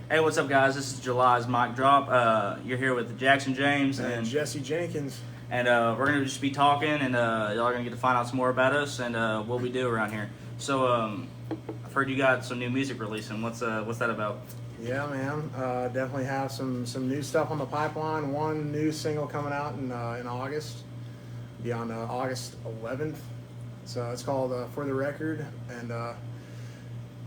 Hey, what's up, guys? This is July's Mic Drop. You're here with Jackson James And Jesse Jenkins. and we're gonna just be talking, and y'all are gonna get to find out some more about us and what we do around here. So, I've heard you got some new music releasing. What's that about? Yeah, man. Definitely have some new stuff on the pipeline. One new single coming out in August. Be on August 11th. So it's called For the Record, and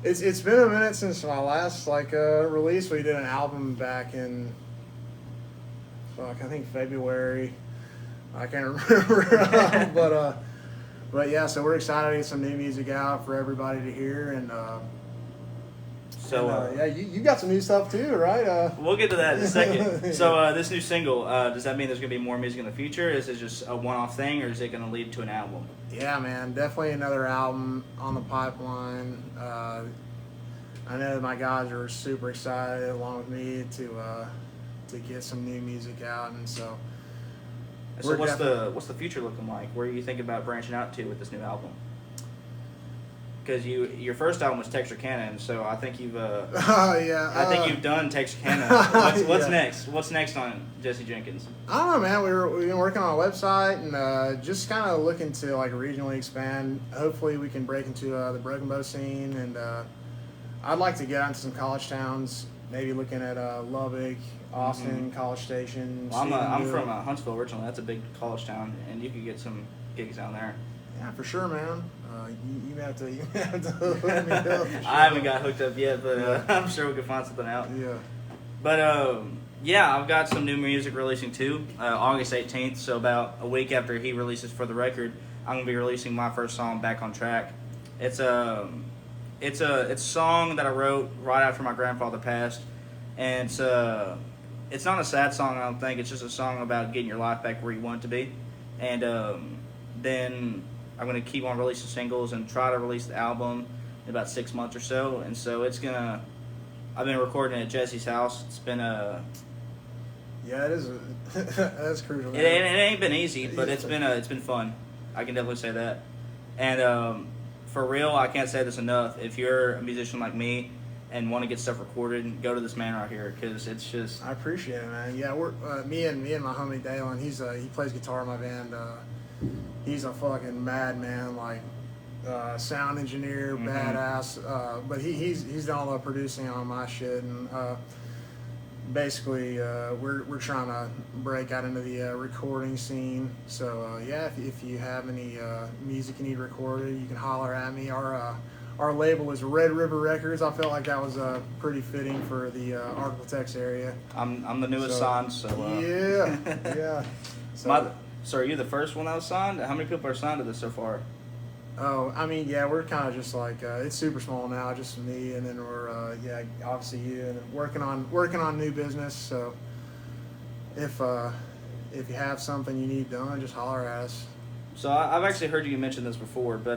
it's been a minute since my last release. We did an album back in I think February. I can't remember, but yeah. So we're excited to get some new music out for everybody to hear, and yeah, you got some new stuff too, right? We'll get to that in a second. So this new single, does that mean there's gonna be more music in the future? Is it just a one-off thing, or is it gonna lead to an album? Yeah, man, definitely another album on the pipeline. I know my guys are super excited, along with me, to get some new music out, and so. So what's the future looking like? Where are you thinking about branching out to with this new album? Because your first album was Texarkana, so I think you've yeah. I think you've done Texarkana. What's Yeah. next? What's next on Jesse Jenkins? I don't know, man. We've been working on a website and just kind of looking to regionally expand. Hopefully, we can break into the Broken Bow scene, and I'd like to get out into some college towns. Maybe looking at Lubbock, Austin, College Station. Well, I'm from Huntsville originally. That's a big college town, and you could get some gigs down there. Yeah, for sure, man. You have to hook me up. For sure. I haven't got hooked up yet, but I'm sure we can find something out. Yeah. But yeah, I've got some new music releasing too. August 18th, so about a week after he releases For the Record, I'm gonna be releasing my first song, Back on Track. It's a song that I wrote right after my grandfather passed, and it's not a sad song, I don't think. It's just a song about getting your life back where you want it to be, and then I'm gonna keep on releasing singles and try to release the album in about 6 months or so. And so I've been recording at Jesse's house. It's been Yeah, it is. That's crucial. it ain't been easy, but it's been fun. I can definitely say that. And for real, I can't say this enough. If you're a musician like me and want to get stuff recorded, go to this man right here, because it's just. I appreciate it, man. Yeah, we're me and my homie Dalen. He plays guitar in my band. He's a fucking madman, sound engineer, badass. But he's done all the producing on my shit, and basically we're trying to break out into the recording scene. So yeah, if you have any music you need recorded, you can holler at me. Our label is Red River Records. I felt like that was pretty fitting for the Arklatex area. I'm the newest signed, so. Yeah, yeah. So are you the first one that was signed? How many people are signed to this so far? Oh, I mean, yeah, we're kind of just it's super small now, just me, and then we're obviously you, and then working on new business. So if you have something you need done, just holler at us. So I've actually heard you mention this before, but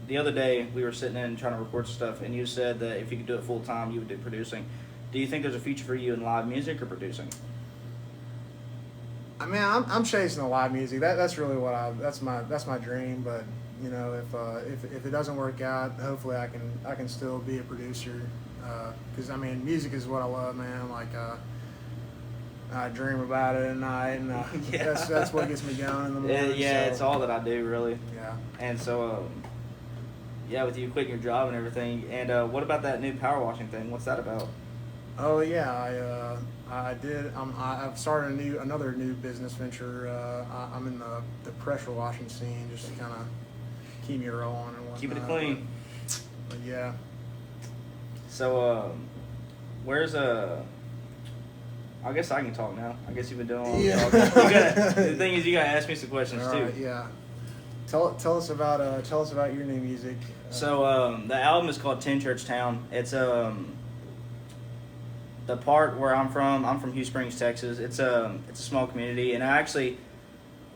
the other day we were sitting in trying to record stuff, and you said that if you could do it full time, you would do producing. Do you think there's a future for you in live music or producing? I mean, I'm chasing the live music. That's really that's my dream. But you know, if it doesn't work out, hopefully I can still be a producer. Because I mean, music is what I love, man. I dream about it at night, and Yeah. that's what gets me going in the morning. Yeah, so, it's all that I do, really. Yeah. And so, yeah, with you quitting your job and everything. And what about that new power washing thing? What's that about? Oh yeah, I did. I've started another new business venture. I'm in the pressure washing scene, just to kind of keep me rolling and whatnot. Keeping it clean. But yeah. So, where's I guess I can talk now. I guess you've been doing all the Yeah. talking. The thing is, you gotta ask me some questions All too. right, yeah. Tell us about your new music. So the album is called 10 Church Town. It's the part where I'm from Hugh Springs, Texas. It's a small community, and I actually,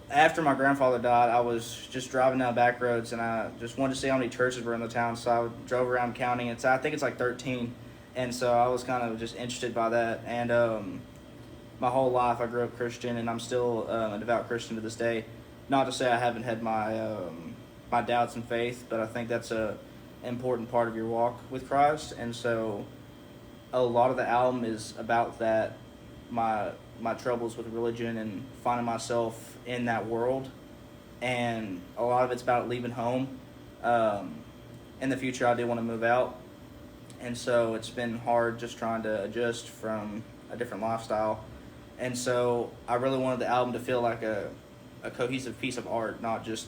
after my grandfather died, I was just driving down back roads, and I just wanted to see how many churches were in the town, so I drove around counting. I think it's like 13, and so I was kind of just interested by that. And my whole life I grew up Christian, and I'm still a devout Christian to this day. Not to say I haven't had my doubts in faith, but I think that's a important part of your walk with Christ. And so a lot of the album is about that, my troubles with religion and finding myself in that world, and a lot of it's about leaving home. In the future, I do want to move out, and so it's been hard just trying to adjust from a different lifestyle. And so I really wanted the album to feel like a cohesive piece of art, not just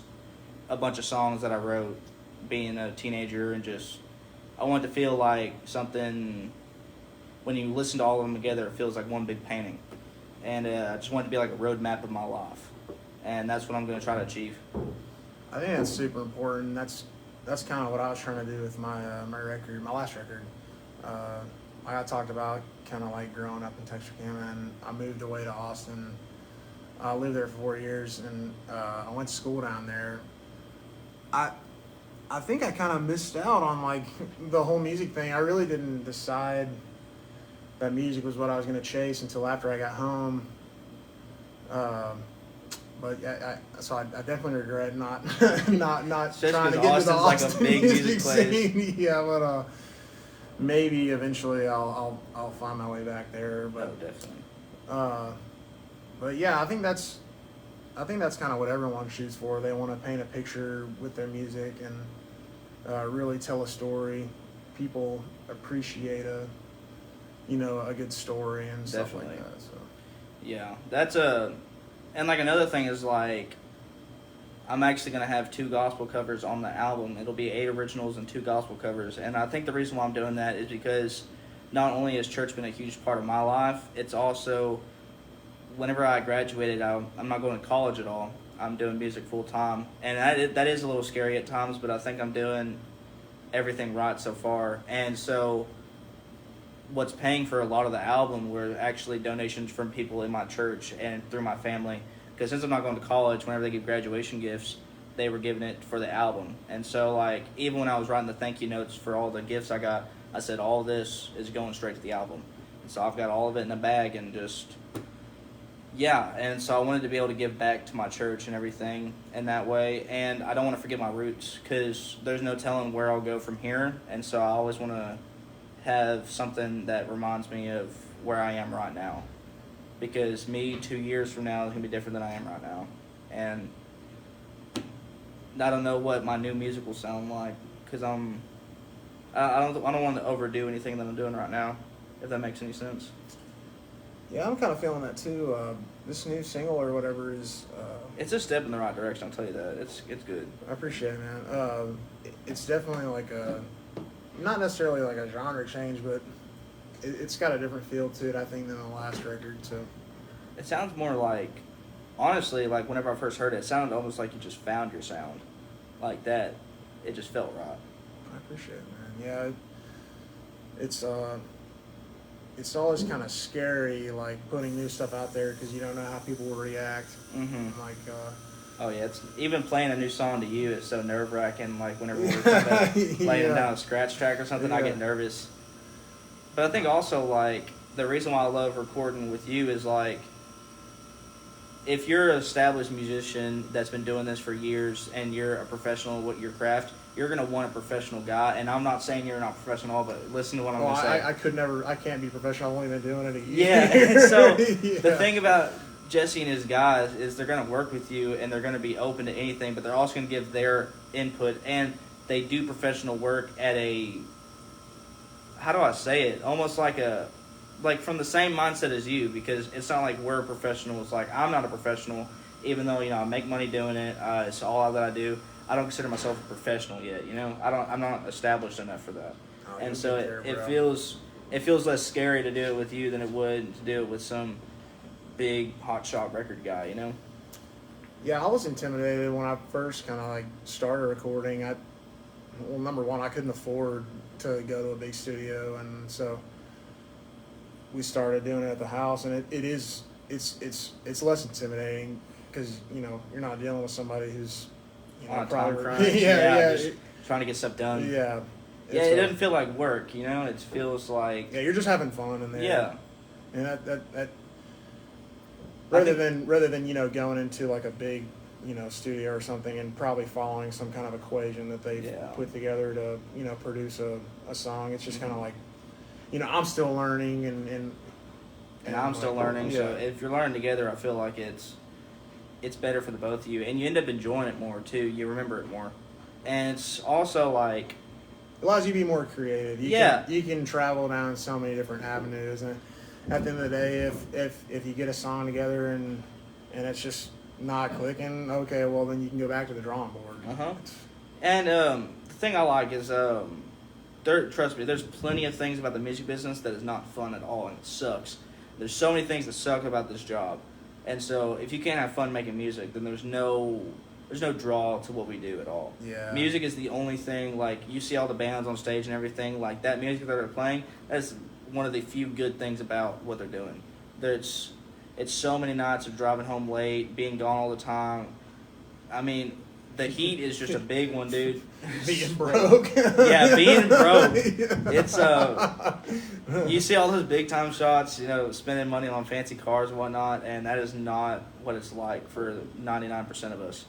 a bunch of songs that I wrote being a teenager, and just I want it to feel like something. When you listen to all of them together, it feels like one big painting. And I just want it to be like a roadmap of my life, and that's what I'm going to try to achieve. I think that's super important. That's kind of what I was trying to do with my my record, my last record. Like I talked about, kind of like growing up in Texarkana, and I moved away to Austin. I lived there for 4 years, and I went to school down there. I think I kind of missed out on like the whole music thing. I really didn't decide that music was what I was going to chase until after I got home. But so I definitely regret not Especially trying to 'cause get into the Austin's like a Austin big music place. scene. Yeah, but maybe eventually I'll find my way back there. But Oh, definitely. but yeah, I think that's kind of what everyone shoots for. They want to paint a picture with their music and really tell a story. People appreciate a good story and stuff Definitely. like that. So Yeah, and like another thing is like, I'm actually going to have 2 gospel covers on the album. It'll be 8 originals and 2 gospel covers. And I think the reason why I'm doing that is because not only has church been a huge part of my life, it's also, whenever I graduated, I'm not going to college at all. I'm doing music full time. And that is a little scary at times, but I think I'm doing everything right so far. And so what's paying for a lot of the album were actually donations from people in my church and through my family. Because since I'm not going to college, whenever they give graduation gifts, they were giving it for the album. And so, like, even when I was writing the thank you notes for all the gifts I got, I said all this is going straight to the album. And so I've got all of it in a bag, and just, yeah. And so I wanted to be able to give back to my church and everything in that way. And I don't want to forget my roots, because there's no telling where I'll go from here. And so I always want to have something that reminds me of where I am right now, because me 2 years from now is going to be different than I am right now, and I don't know what my new music will sound like, because I don't want to overdo anything that I'm doing right now, if that makes any sense. yeah, I'm kind of feeling that too. This new single or whatever is. It's a step in the right direction, I'll tell you that. It's good. I appreciate it, man. It's definitely like not necessarily like a genre change, but it's got a different feel to it, I think, than the last record. So It sounds more like, honestly, like whenever I first heard it, it sounded almost like you just found your sound, like that. It just felt right. I appreciate it, man. Yeah, it's always kind of scary, like putting new stuff out there, because you don't know how people will react. Mm-hmm. Like, Oh yeah, it's even playing a new song to you is so nerve wracking. Like whenever we're talking about laying Yeah. down a scratch track or something, I Yeah. get nervous. But I think also like the reason why I love recording with you is like, if you're an established musician that's been doing this for years and you're a professional at your craft, you're gonna want a professional guy. And I'm not saying you're not professional, but listen to what I'm well, gonna say. I can't be professional. I've only been doing it a year. Yeah. So Yeah. the thing about Jesse and his guys is they're going to work with you, and they're going to be open to anything, but they're also going to give their input, and they do professional work at a, how do I say it? Almost like from the same mindset as you, because it's not like we're professionals. Like, I'm not a professional, even though, I make money doing it. It's all that I do. I don't consider myself a professional yet, I'm not established enough for that. Oh, And you'll so get there, it bro. feels less scary to do it with you than it would to do it with some big hotshot record guy, Yeah, I was intimidated when I first kind of like started recording. Well, number one, I couldn't afford to go to a big studio, and so we started doing it at the house, and it's less intimidating, because you're not dealing with somebody who's On a time probably crunch, just trying to get stuff done. yeah. Yeah, it doesn't feel like work, it feels like, Yeah, you're just having fun in there. yeah. And that I rather think- than going into like a big studio or something, and probably following some kind of equation that they've Yeah. put together to produce a song. It's just kind of like I'm still learning and I'm still learning. Yeah. So if you're learning together, I feel like it's better for the both of you, and you end up enjoying it more too. You remember it more, and it's also like it allows you to be more creative. You can travel down so many different avenues, and at the end of the day, if you get a song together and it's just not clicking, okay, well then you can go back to the drawing board. And the thing I like is trust me, there's plenty of things about the music business that is not fun at all, and it sucks. There's so many things that suck about this job, and so if you can't have fun making music, then there's no draw to what we do at all. Yeah. Music is the only thing. Like, you see all the bands on stage and everything, like that music that they're playing, that's one of the few good things about what they're doing. It's so many nights of driving home late, being gone all the time. I mean, the heat is just a big one, dude. Being broke. Yeah, being broke. It's you see all those big time shots, spending money on fancy cars and whatnot, and that is not what it's like for 99% of us.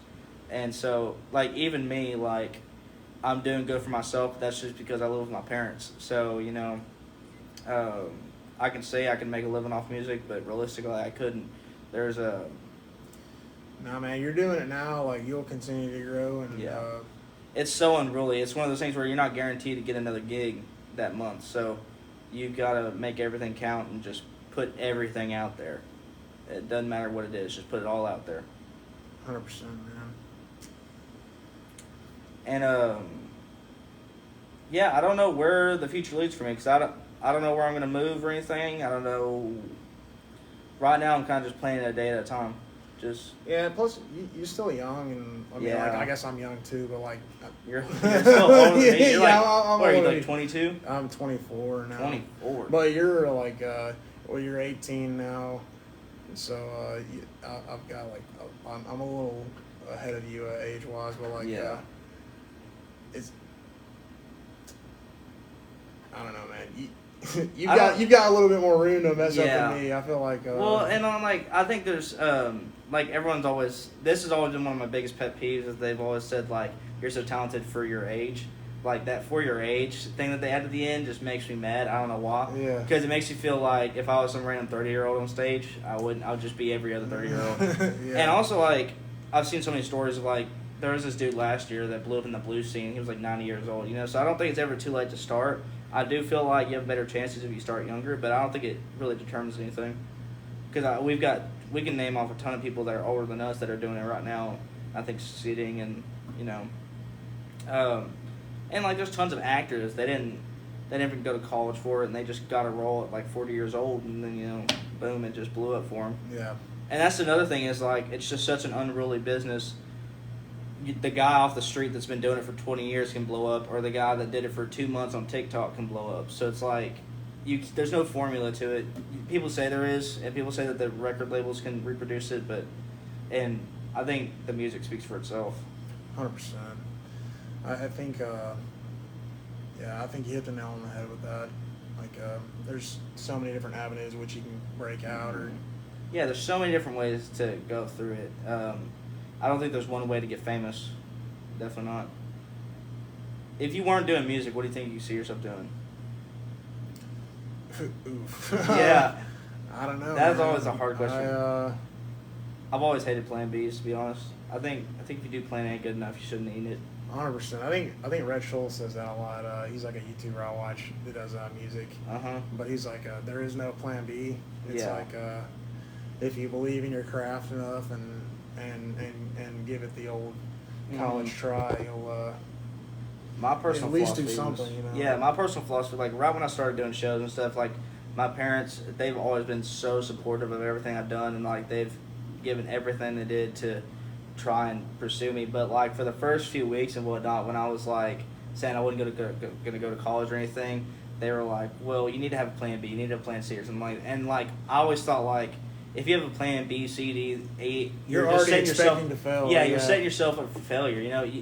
And so, like, even me, like, I'm doing good for myself, but that's just because I live with my parents. So, I can say I can make a living off music, but realistically, I couldn't. There's a... No, man, you're doing it now. Like, you'll continue to grow. And Yeah. It's so unruly. It's one of those things where you're not guaranteed to get another gig that month. So you got to make everything count and just put everything out there. It doesn't matter what it is. Just put it all out there. 100%, man. And, yeah, I don't know where the future leads for me, because I don't know where I'm going to move or anything. I don't know. Right now, I'm kind of just playing it a day at a time. Yeah, plus you're still young, and I mean, Yeah. like, I guess I'm young too, but like You're still older than me. You're like, I'm what are you, older. like 22? I'm 24 now. 24. But you're like, you're 18 now, so I've got like, I'm a little ahead of you age wise, but like, Yeah. it's, I don't know, man. You've got a little bit more room to mess up than me. I feel like. Well, and I'm like, I think there's like everyone's always. This has always been one of my biggest pet peeves. Is they've always said like, you're so talented for your age. Like that for your age thing that they add at the end just makes me mad. I don't know why. Yeah. Because it makes you feel like if I was some random 30-year-old on stage, I would just be every other 30-year-old. Yeah. And also, like, I've seen so many stories of like, there was this dude last year that blew up in the blues scene. He was like 90 years old. So I don't think it's ever too late to start. I do feel like you have better chances if you start younger, but I don't think it really determines anything. Because we can name off a ton of people that are older than us that are doing it right now. I think succeeding, and and like there's tons of actors they didn't even go to college for it, and they just got a role at like 40 years old, and then boom, it just blew up for them. Yeah. And that's another thing is like it's just such an unruly business. The guy off the street that's been doing it for 20 years can blow up, or the guy that did it for 2 months on TikTok can blow up. So it's like, there's no formula to it. People say there is, and people say that the record labels can reproduce it, and I think the music speaks for itself. 100%. I think, I think you hit the nail on the head with that. Like, there's so many different avenues which you can break out, or. Yeah, there's so many different ways to go through it. I don't think there's one way to get famous. Definitely not. If you weren't doing music, what do you think you see yourself doing? Oof. Yeah. I don't know. That's man. always a hard question. I I've always hated Plan Bs, to be honest. I think if you do Plan A good enough, you shouldn't eat it. 100%. I think Red Schultz says that a lot. He's like a YouTuber I watch that does music. But he's like, there is no Plan B. It's like, if you believe in your craft enough and give it the old college try, you'll my personal at least do philosophy something, Yeah, my personal philosophy, like right when I started doing shows and stuff, like my parents, they've always been so supportive of everything I've done, and like they've given everything they did to try and pursue me. But like for the first few weeks and whatnot, when I was like saying I wasn't gonna go to college or anything, they were like, "Well, you need to have a plan B, you need to have a plan C or something like." And like I always thought like, if you have a plan B, C, D, E, you're just already setting expecting yourself, to fail. Yeah, you're setting yourself up for failure.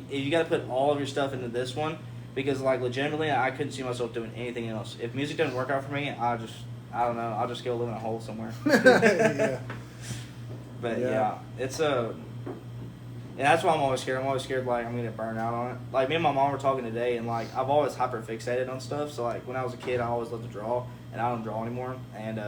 You got to put all of your stuff into this one, because like legitimately, I couldn't see myself doing anything else. If music doesn't work out for me, I don't know. I'll just go live in a hole somewhere. Yeah. But Yeah. it's And that's why I'm always scared. I'm always scared, like, I'm going to burn out on it. Like, me and my mom were talking today, and, like, I've always hyper fixated on stuff. So, like, when I was a kid, I always loved to draw, and I don't draw anymore. And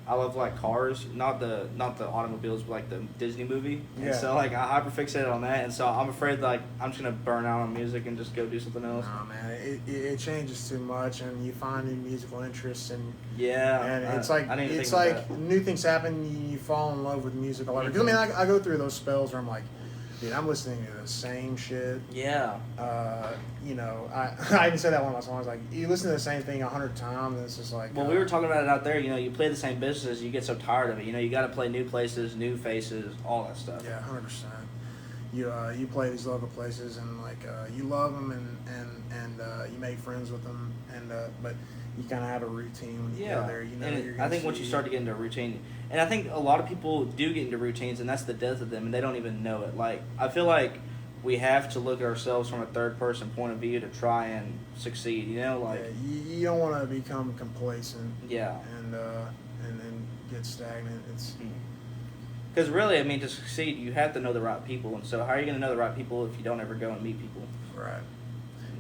I love, like, cars, not the automobiles, but, like, the Disney movie. Yeah. And so, like, I hyper fixated on that. And so I'm afraid, like, I'm just going to burn out on music and just go do something else. Oh man, it changes too much, and you find new musical interests, and Yeah. and it's I didn't even it's think like about that. new things happen. You fall in love with music all over. Because I mean, I go through those spells where I'm like, dude, I'm listening to the same shit. Yeah. You know, I even said that one of my songs. Like, you listen to the same thing 100 times, and it's just like. Well, we were talking about it out there. You know, you play the same businesses, you get so tired of it. You know, you got to play new places, new faces, all that stuff. Yeah, 100%. You play these local places, and like you love them, and you make friends with them, and but you kind of have a routine when you go there. You know, and you're I gonna think once see- you start to get into a routine, and I think a lot of people do get into routines, and that's the death of them, and they don't even know it. Like, I feel like we have to look at ourselves from a third person point of view to try and succeed. You know, like you don't want to become complacent yeah. and then get stagnant. It's Because really, I mean, to succeed, you have to know the right people, and so how are you going to know the right people if you don't ever go and meet people? right.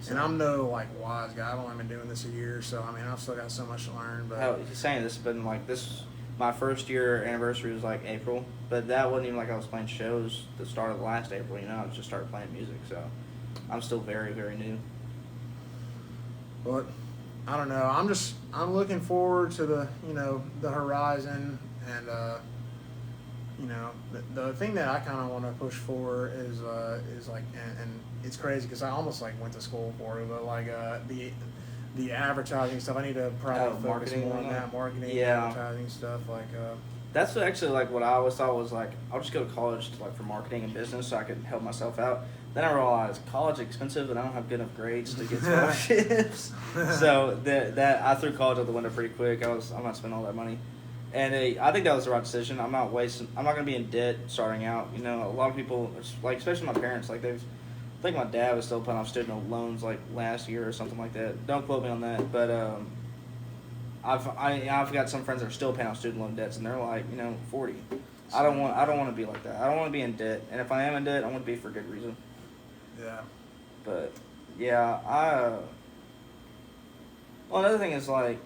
So, And I'm no like wise guy. I've only been doing this a year, so I mean, I've still got so much to learn. But how, he's saying this has been like this. My first year anniversary was like April, but that wasn't even like I was playing shows the start of the last April. You know, I just started playing music, so I'm still very, very new. But I don't know. I'm looking forward to the horizon, and the thing that I kind of want to push for is like and it's crazy because I almost like went to school for it, but like the advertising stuff. I need to probably focus marketing more on and that marketing, Yeah. advertising stuff. Like That's actually like what I always thought was like I'll just go to college to, like for marketing and business so I could help myself out. Then I realized college is expensive and I don't have good enough grades to get scholarships. So that I threw college out the window pretty quick. I'm not spending all that money, and I think that was the right decision. I'm not going to be in debt starting out. You know, a lot of people, like especially my parents, like I think my dad was still paying off student loans like last year or something like that. Don't quote me on that, but I've got some friends that are still paying off student loan debts, and they're like, 40. I don't want to be like that. I don't want to be in debt, and if I am in debt, I want to be for good reason. yeah, But yeah, well, another thing is like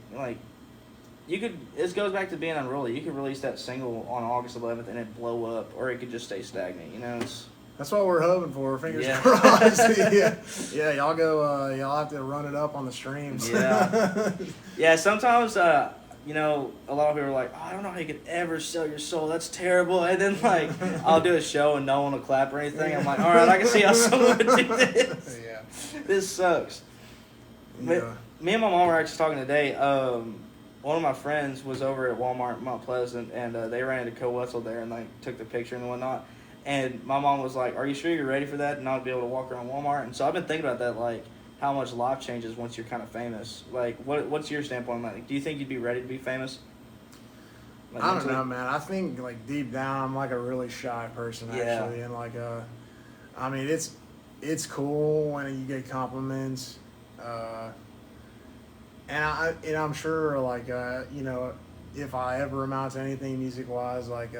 you could. This goes back to being unruly. You could release that single on August 11th and it blow up, or it could just stay stagnant. You know, that's what we're hoping for. Fingers Yeah. crossed. yeah. Y'all go. Y'all have to run it up on the streams. Yeah. Yeah, sometimes, a lot of people are like, oh, I don't know how you could ever sell your soul. That's terrible. And then, like, I'll do a show and no one will clap or anything. I'm like, all right, I can see how someone would do this. Yeah. This sucks. Yeah. Me and my mom were actually talking today. One of my friends was over at Walmart in Mount Pleasant, and they ran into Co Wetzel there and, like, took the picture and whatnot. And my mom was like, are you sure you're ready for that and not be able to walk around Walmart? And so I've been thinking about that, like, how much life changes once you're kind of famous. Like, what's your standpoint on that? Like, do you think you'd be ready to be famous? Like, I don't mentally? know, man. I think like deep down, I'm like a really shy person Yeah. actually, and like I mean it's cool when you get compliments, and I'm sure like if I ever amount to anything music wise, like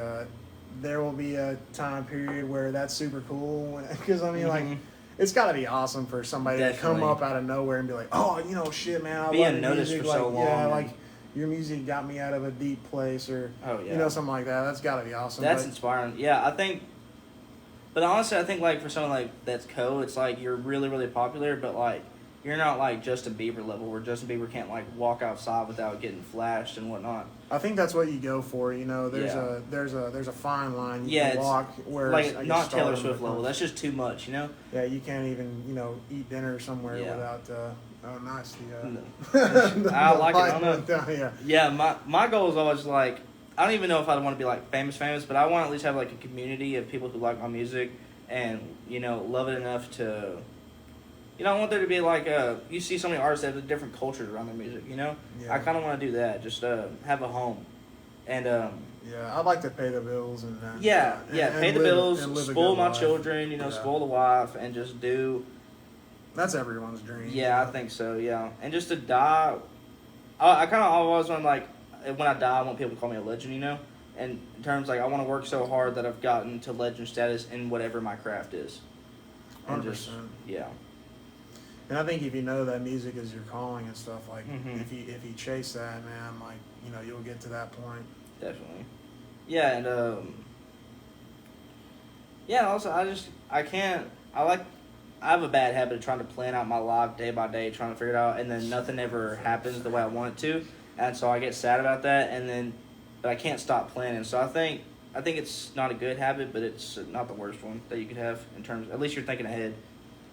there will be a time period where that's super cool because I mean like. Mhm. It's got to be awesome for somebody to come Definitely. up out of nowhere and be like, oh, shit, man, I Being love your noticed music. for like, so long, yeah, and- like your music got me out of a deep place, or Oh, yeah. something like that. That's got to be awesome. That's but, inspiring. Yeah, I think. But honestly, I think like for someone like that's it's like you're really, really popular, but like you're not like Justin Bieber level, where Justin Bieber can't like walk outside without getting flashed and whatnot. I think that's what you go for. There's Yeah. there's a fine line you Yeah, can it's walk where Like it's, I guess, not Taylor stardom Swift becomes- level. That's just too much, Yeah, you can't even eat dinner somewhere Yeah. without. Oh, nice. No. The I like it, I light don't know. went down, yeah. Yeah, my goal is always like I don't even know if I want to be like famous, but I want to at least have like a community of people who like my music and love it enough to. I want there to be like you see so many artists that have different cultures around their music. Yeah. I kind of want to do that. Just have a home, and Yeah, I'd like to pay the bills and yeah, and pay the live- bills, and live a spoil good my life. children, Yeah. spoil the wife, and just do. That's everyone's dream. Yeah, I think so. Yeah, and just to die. I kind of always want like when I die, I want people to call me a legend. And in terms like I want to work so hard that I've gotten to legend status in whatever my craft is. And 100%. just yeah. And I think if you know that music is your calling and stuff, like Mhm. if you chase that, man, like you'll get to that point. Definitely. Yeah, and yeah, also I have a bad habit of trying to plan out my life day by day, trying to figure it out, and then nothing ever happens the way I want it to, and so I get sad about that, but I can't stop planning. So I think it's not a good habit, but it's not the worst one that you could have in terms. At least you're thinking ahead.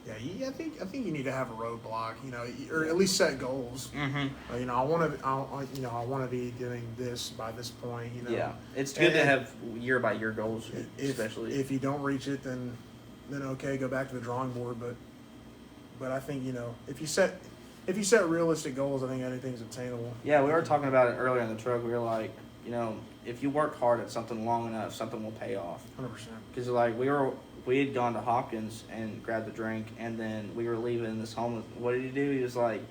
Yeah, I think you need to have a roadblock, or at least set goals. Mm-hmm. I want to be doing this by this point. Yeah, it's good to And have year by year goals, if, especially if you don't reach it, then okay, go back to the drawing board. But I think if you set realistic goals, I think anything's obtainable. Yeah, we were talking about it earlier in the truck. We were like, if you work hard at something long enough, something will pay off. 100%. Because like we had gone to Hopkins and grabbed a drink, and then we were leaving this homeless. What did he do? He was like,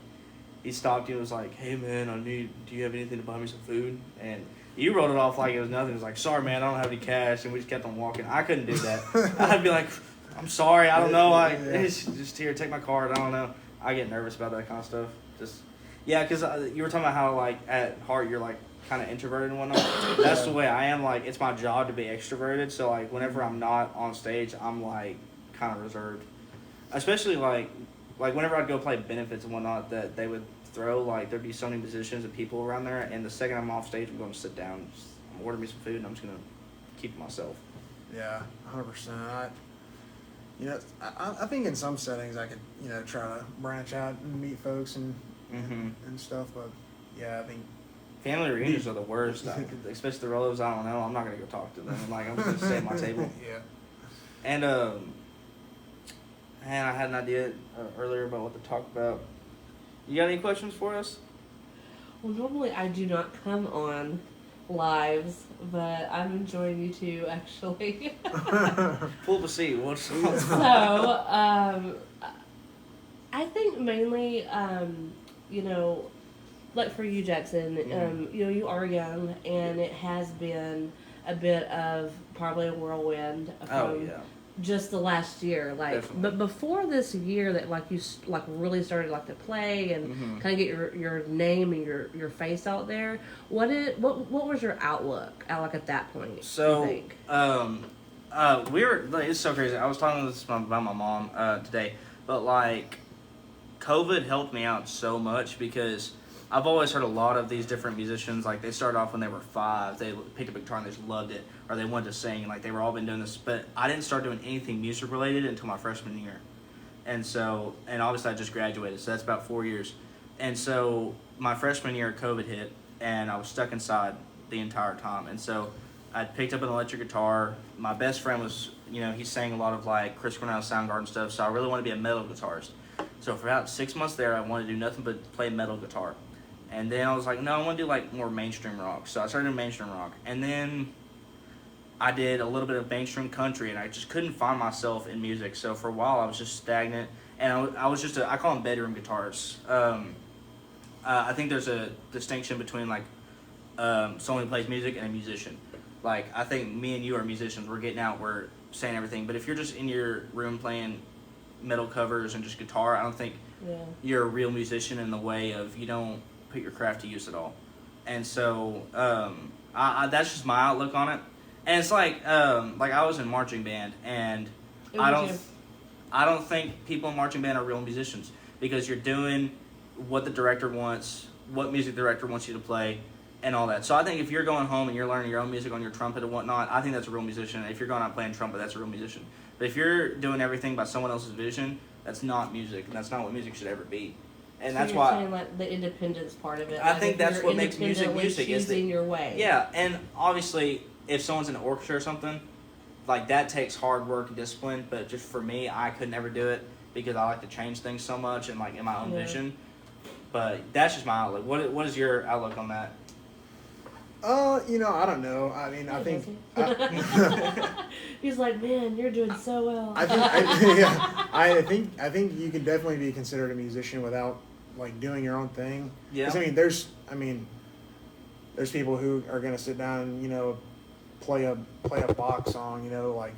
he stopped you and was like, "Hey man, do you have anything to buy me some food?" And you wrote it off like it was nothing. It was like, "Sorry man, I don't have any cash," and we just kept on walking. I couldn't do that. I'd be like, "I'm sorry, I don't know. It's just here, take my card." I don't know. I get nervous about that kind of stuff. Because you were talking about how like at heart you're like kind of introverted and whatnot. That's the way I am. Like it's my job to be extroverted. So like whenever I'm not on stage, I'm like kind of reserved. Especially like whenever I'd go play benefits and whatnot that they would throw, like there'd be so many musicians and people around there, and the second I'm off stage, I'm going to sit down, I'm order me some food, and I'm just going to keep it myself. Yeah, 100%. I think in some settings I could try to branch out and meet folks and stuff, but yeah, I think family reunions are the worst, especially the relatives I don't know. I'm not going to go talk to them. Like I'm just going to stay at my table. Yeah. And man, I had an idea earlier about what to talk about. You got any questions for us? Well, normally I do not come on lives, but I'm enjoying you two actually. Pull up a seat. What's So, I think mainly, like for you, Jackson, you are young, and it has been a bit of probably a whirlwind from just the last year. Definitely. But before this year that you really started to play and kind of get your name and your face out there. What was your outlook at that point? So, you think? it's so crazy. I was talking about my mom today, but COVID helped me out so much because I've always heard a lot of these different musicians, like they started off when they were 5, they picked up a guitar and they just loved it, or they wanted to sing, like they were all been doing this, but I didn't start doing anything music related until my freshman year. And obviously I just graduated, so that's about 4 years. And so my freshman year, COVID hit, and I was stuck inside the entire time. And so I picked up an electric guitar. My best friend was, he sang a lot of Chris Cornell, Soundgarden stuff, so I really wanted to be a metal guitarist. So for about 6 months there, I wanted to do nothing but play metal guitar. And then I was like, no, I want to do more mainstream rock. So I started doing mainstream rock. And then I did a little bit of mainstream country, and I just couldn't find myself in music. So for a while, I was just stagnant. And I was I call them bedroom guitarists. I think there's a distinction between someone who plays music and a musician. I think me and you are musicians. We're getting out, we're saying everything. But if you're just in your room playing metal covers and just guitar, I don't think you're a real musician in the way of you don't put your craft to use at all. And so that's just my outlook on it. And it's I was in marching band, and I don't think people in marching band are real musicians, because you're doing what the director wants, what music director wants you to play, and all that. So I think if you're going home and you're learning your own music on your trumpet and whatnot, I think that's a real musician. If you're going out playing trumpet, that's a real musician. But if you're doing everything by someone else's vision, that's not music, and that's not what music should ever be. And that's why saying the independence part of it. I think that's what makes music music, is choosing your way. Yeah, and obviously if someone's in an orchestra or something, that takes hard work and discipline. But just for me, I could never do it because I like to change things so much and in my own vision. But that's just my outlook. What is your outlook on that? I don't know. I mean, I think he's like, man, you're doing so well. I think you can definitely be considered a musician without doing your own thing. Yeah. 'Cause, there's people who are gonna sit down and play a Bach song, like.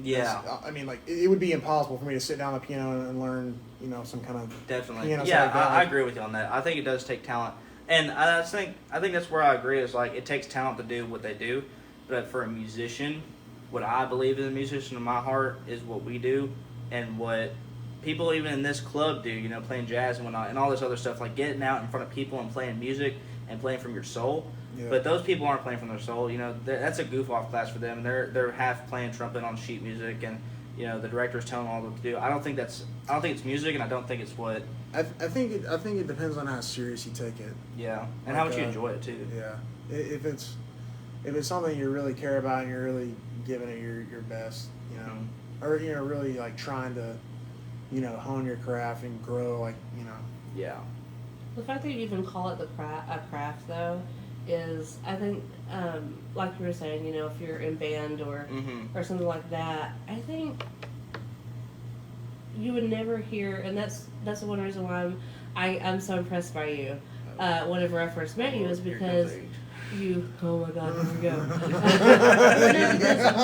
Yeah. I mean, like it would be impossible for me to sit down at the piano and learn, some kind of Definitely. piano. Yeah, like that. I agree with you on that. I think it does take talent, and I think that's where I agree. Is like it takes talent to do what they do, but for a musician, what I believe as a musician in my heart is what we do, and what people even in this club do. Playing jazz and whatnot, and all this other stuff, like getting out in front of people and playing music and playing from your soul. Yeah. But those people aren't playing from their soul. That's a goof off class for them. They're half playing trumpet on sheet music, and the director's telling them all what to do. I don't think it's music, and I don't think it's what. I think it depends on how serious you take it. Yeah, and how much you enjoy it too. Yeah, if it's something you really care about and you're really giving it your best, or really like trying to, hone your craft and grow, Yeah. The fact that you even call it a craft, though, is, I think, like you were saying, if you're in band or something like that, I think you would never hear, and that's the one reason why I'm so impressed by you. Whenever I first met you, is because you. Oh my God, here we go.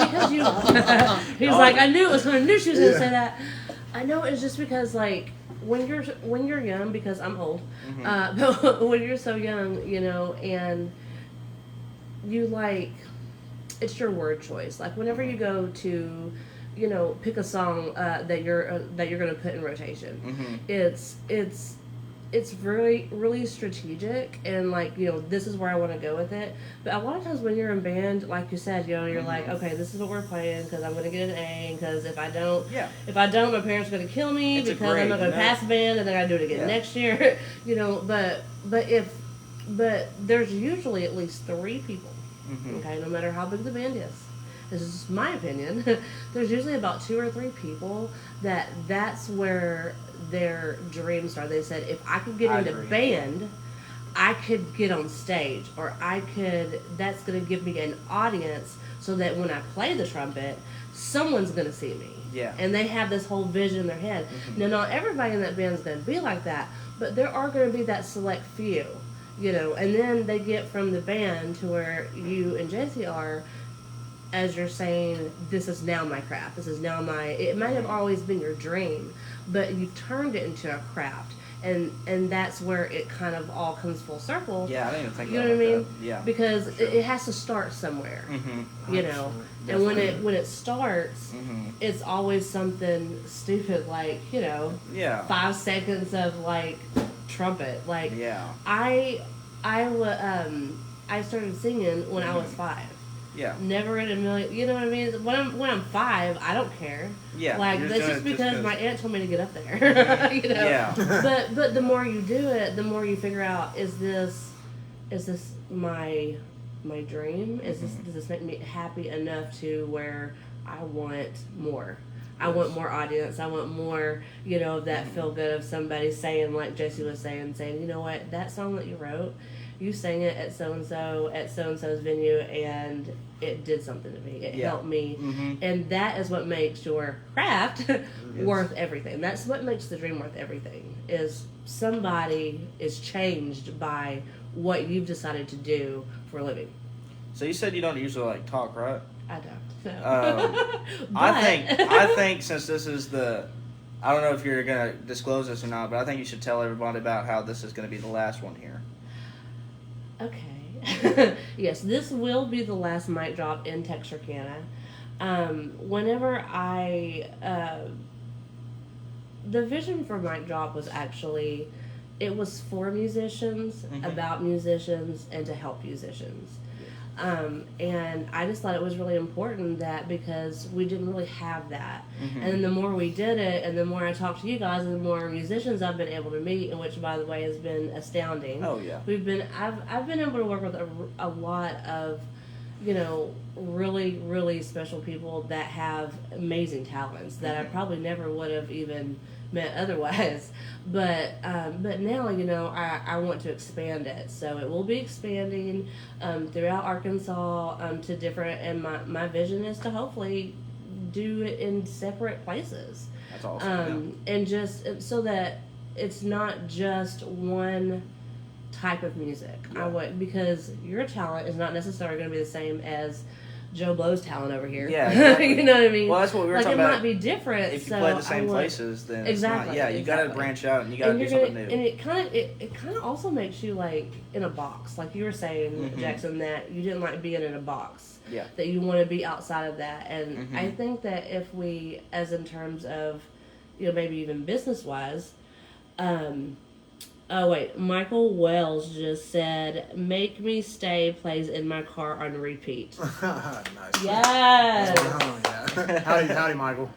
because you. He's like, I knew she was gonna say that. I know it's just because like. When you're young, because I'm old, but when you're so young, and you it's your word choice. Like whenever you go to, pick a song that you're gonna put in rotation, it's really really strategic and this is where I want to go with it. But a lot of times when you're in band, like you said, you're like, okay, this is what we're playing because I'm gonna get an A, because if I don't, my parents are gonna kill me because I'm not gonna pass band and then I do it again next year. But there's usually at least 3 people. Okay, no matter how big the band is. This is just my opinion. There's usually about 2 or 3 people that's where their dreams are. They said, if I could get into band, I could get on stage, or that's going to give me an audience so that when I play the trumpet, someone's going to see me. Yeah. And they have this whole vision in their head. Now, not everybody in that band is going to be like that, but there are going to be that select few, and then they get from the band to where you and Jesse are, as you're saying, this is now my craft. This is now it might have always been your dream, but you've turned it into a craft. And that's where it kind of all comes full circle. Yeah, I didn't even think you know what I mean? That. Yeah. Because it has to start somewhere. And when it starts, it's always something stupid like, 5 seconds of trumpet. I started singing when I was 5. Yeah. Never in a million. You know what I mean? When I'm 5, I don't care. Yeah. That's just because my aunt told me to get up there. Yeah. But the more you do it, the more you figure out, is this my dream? Does this make me happy enough to where I want more? I want more audience. I want more, that feel good of somebody saying, like Jesse was saying, you know what, that song that you wrote, you sang it at so-and-so, at so-and-so's venue, and it did something to me. It helped me. And that is what makes your craft worth everything. That's what makes the dream worth everything, is somebody is changed by what you've decided to do for a living. So you said you don't usually talk, right? I don't. No. I think since this is I don't know if you're going to disclose this or not, but I think you should tell everybody about how this is going to be the last one here. Okay. Yes, this will be the last mic drop in Texarkana. Whenever the vision for mic drop was actually, it was for musicians, about musicians, and to help musicians. And I just thought it was really important that, because we didn't really have that. And then the more we did it, and the more I talked to you guys, and the more musicians I've been able to meet, and which, by the way, has been astounding. Oh yeah. I've been able to work with a lot of, really, really special people that have amazing talents that I probably never would have even met otherwise. But now, I want to expand it. So it will be expanding throughout Arkansas to different, and my vision is to hopefully do it in separate places. That's awesome. And just so that it's not just one type of music. Yeah. I would, because your talent is not necessarily going to be the same as Joe Blow's talent over here. Yeah, exactly. You know what I mean? Well, that's what we were like talking it about. might be different. If you so play the same I would, places, then exactly. it's not, you got to branch out and you got to do you're something gonna, new. And it kind of also makes you like in a box, like you were saying, Mhm. Jackson, that you didn't like being in a box. Yeah. That you want to be outside of that, and Mhm. I think that if we, as in terms of, maybe even business wise, oh wait, Michael Wells just said, "Make Me Stay" plays in my car on repeat. Nice. Yes. Oh, yeah. Howdy, Michael.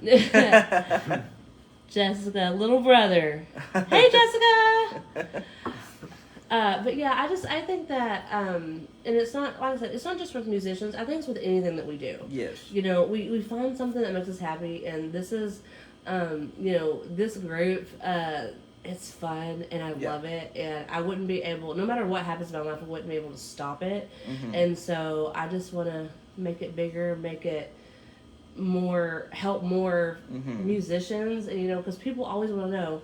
Jessica, little brother. Hey, Jessica. But yeah, I think that, and it's not, like I said, it's not just with musicians. I think it's with anything that we do. Yes. We find something that makes us happy, and this is, this group, it's fun, and I love it, and I wouldn't be able, no matter what happens in my life, I wouldn't be able to stop it. Mhm. And so I just want to make it bigger, make it help more Mhm. musicians, and because people always want to know,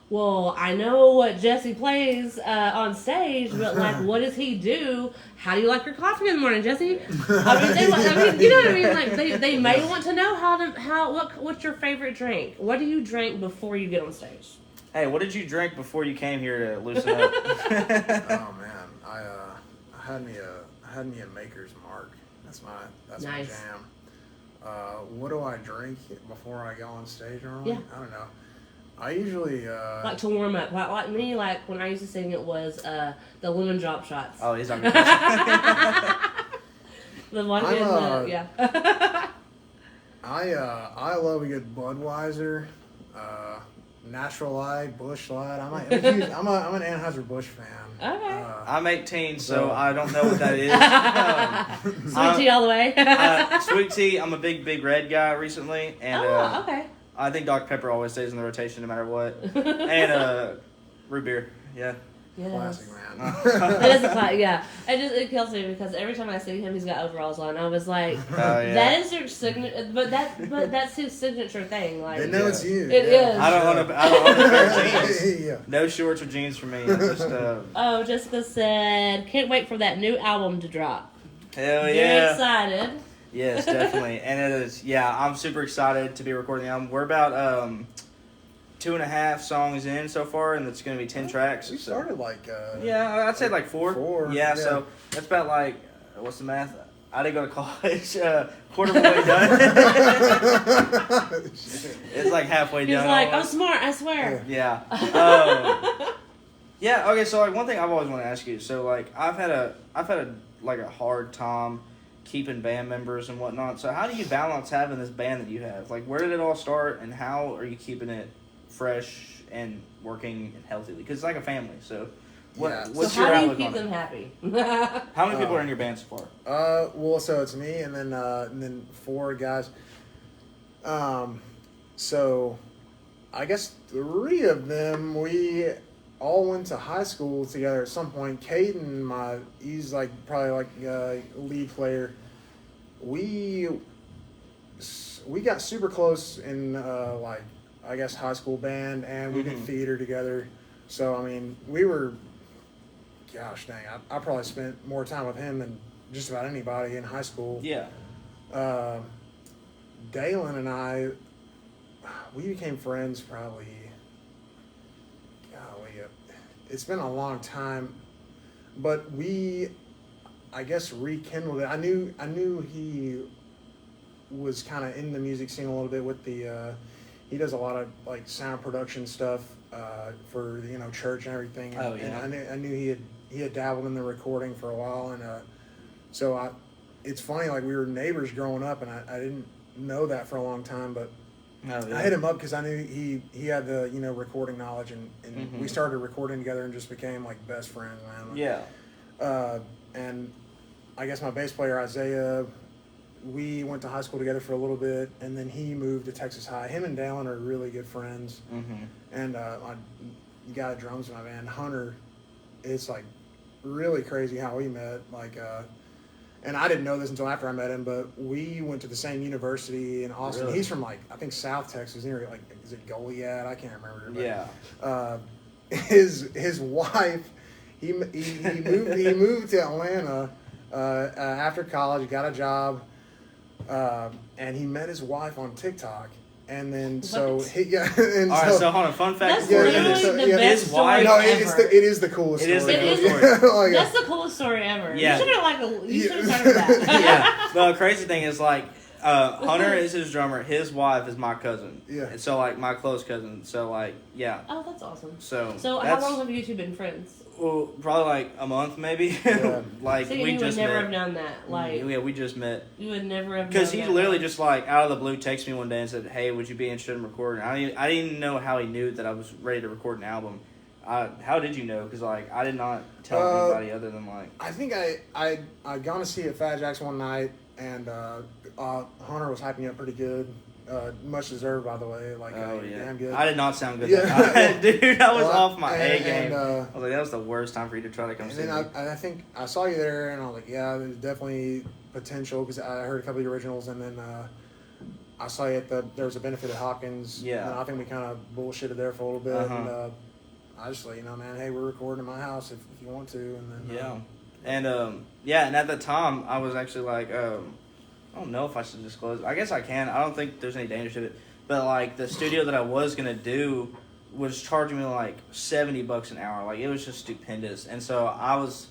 well, I know what Jesse plays on stage, but like, what does he do? How do you like your coffee in the morning, Jesse? I mean, you know what I mean? Like, they may want to know what's your favorite drink? What do you drink before you get on stage? Hey, what did you drink before you came here to loosen up? Oh man, I had me a Maker's Mark. That's my Nice. jam. What do I drink before I go on stage normally? Yeah. I don't know. I usually Like to warm up. Like me, like when I used to sing, it was the lemon drop shots. Oh, he's on good. The one in yeah. I love a good Budweiser, Natural Light, Busch Light. I'm an Anheuser-Busch fan. Okay. I'm 18, so I don't know what that is. Sweet tea all the way. Sweet tea. I'm a big red guy recently, and Okay. I think Dr. Pepper always stays in the rotation no matter what. And root beer, yeah. Yes. Classic, man. It is a classic, yeah. It kills me because every time I see him, he's got overalls on. I was like, yeah. that is your signature, but that's his signature thing. Like, They know it's you. It is. I don't want to wear jeans. Yeah. No shorts or jeans for me. Just, Oh, Jessica said, can't wait for that new album to drop. hell Very yeah. excited. Yes, definitely. And it is, I'm super excited to be recording the album. We're about 2.5 songs in so far, and it's going to be 10 tracks. We started like Yeah, I'd say like 4. 4, Yeah, yeah. so that's about like, what's the math? I didn't go to college. Quarter of the way done. It's like halfway He's done. like, I'm almost. smart, I swear. Yeah. Yeah. Okay. So like one thing I've always wanted to ask you. So like I've had a like a hard time keeping band members and whatnot. So how do you balance having this band that you have? Like where did it all start, and how are you keeping it fresh and working and healthy? Because it's like a family. So what's So your how do you outlook keep on them it? happy? How many people are in your band so far? Well, so it's me and then 4 guys. So I guess 3 of them, we all went to high school together at some point. Caden, he's like probably like lead player. We got super close in like I guess high school band, and we did theater together. So I mean, we were, gosh dang, I probably spent more time with him than just about anybody in high school. Yeah. Dalen and I, we became friends probably, golly, it's been a long time, but we, I guess, rekindled it. I knew he was kind of in the music scene a little bit with the, he does a lot of like sound production stuff for church and everything. Oh, yeah. And I knew he had dabbled in the recording for a while, and so it's funny, like we were neighbors growing up, and I didn't know that for a long time, but Oh, yeah. I hit him up because I knew he had the recording knowledge, and we started recording together and just became like best friends, man. Yeah. And I guess my bass player Isaiah, we went to high school together for a little bit, and then he moved to Texas High. Him and Dalen are really good friends. Mm-hmm. And my guy that drums in my band, Hunter, it's like really crazy how we met. Like, and I didn't know this until after I met him, but we went to the same university in Austin. Really? He's from like I think South Texas, near like is it Goliad? I can't remember. But, Yeah. his wife, he moved to Atlanta after college, got a job, and he met his wife on TikTok. And then What? and All right, so hold on. Fun fact. That's before we yeah, do literally this. so- the yeah, best his story wife- no, ever. it is the coolest It is story. the coolest Yeah, story. like, That's the coolest story ever. Yeah. You should have you should have started that. Yeah. The crazy thing is like Hunter is his drummer. His wife is my cousin. Yeah. And so like my close cousin. So like yeah. Oh, that's awesome. So So how that's, long have you two been friends? Well, probably like a month maybe. Yeah. Like So we you would just never met. have done that. Like Yeah, we just met. you would never have. Because known he that. literally just like out of the blue texted me one day and said, "Hey, would you be interested in recording?" I didn't even know how he knew that I was ready to record an album. How did you know? Because like I did not tell anybody other than like. I think I gone to see at Fat Jack's one night, and Hunter was hyping me up pretty good. Much deserved, by the way. Like, Oh yeah, damn good. I did not sound good. Yeah. That night. Dude, I was Well, off my A game. and, I was like, that was the worst time for you to try to come And see then me. I think I saw you there, and I was like, yeah, there's definitely potential, because I heard a couple of the originals, and then I saw you at there was a benefit at Hopkins. Yeah. And I think we kind of bullshitted there for a little bit. Uh-huh. And I just let you know, man, hey, we're recording at my house if you want to. And then Yeah, and at the time I was actually like, I don't know if I should disclose. I guess I can. I don't think there's any danger to it. But like the studio that I was gonna do was charging me like $70 an hour. Like it was just stupendous. And so I was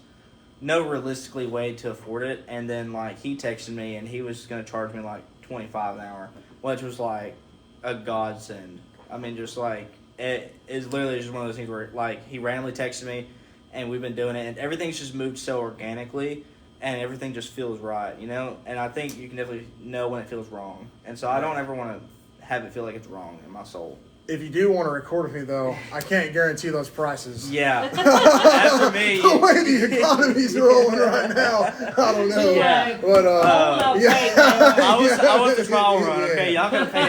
no realistically way to afford it. And then like he texted me and he was gonna charge me like $25 an hour, which was like a godsend. I mean, just like it is literally just one of those things where like he randomly texted me, and we've been doing it, and everything's just moved so organically, and everything just feels right, you know. And I think you can definitely know when it feels wrong, and so I don't ever want to have it feel like it's wrong in my soul. if you do want to record with me, though, I can't guarantee those prices. Yeah, as for me, The way the economy's rolling right now, I don't know. Yeah. But I was the trial run. Okay, y'all gotta pay.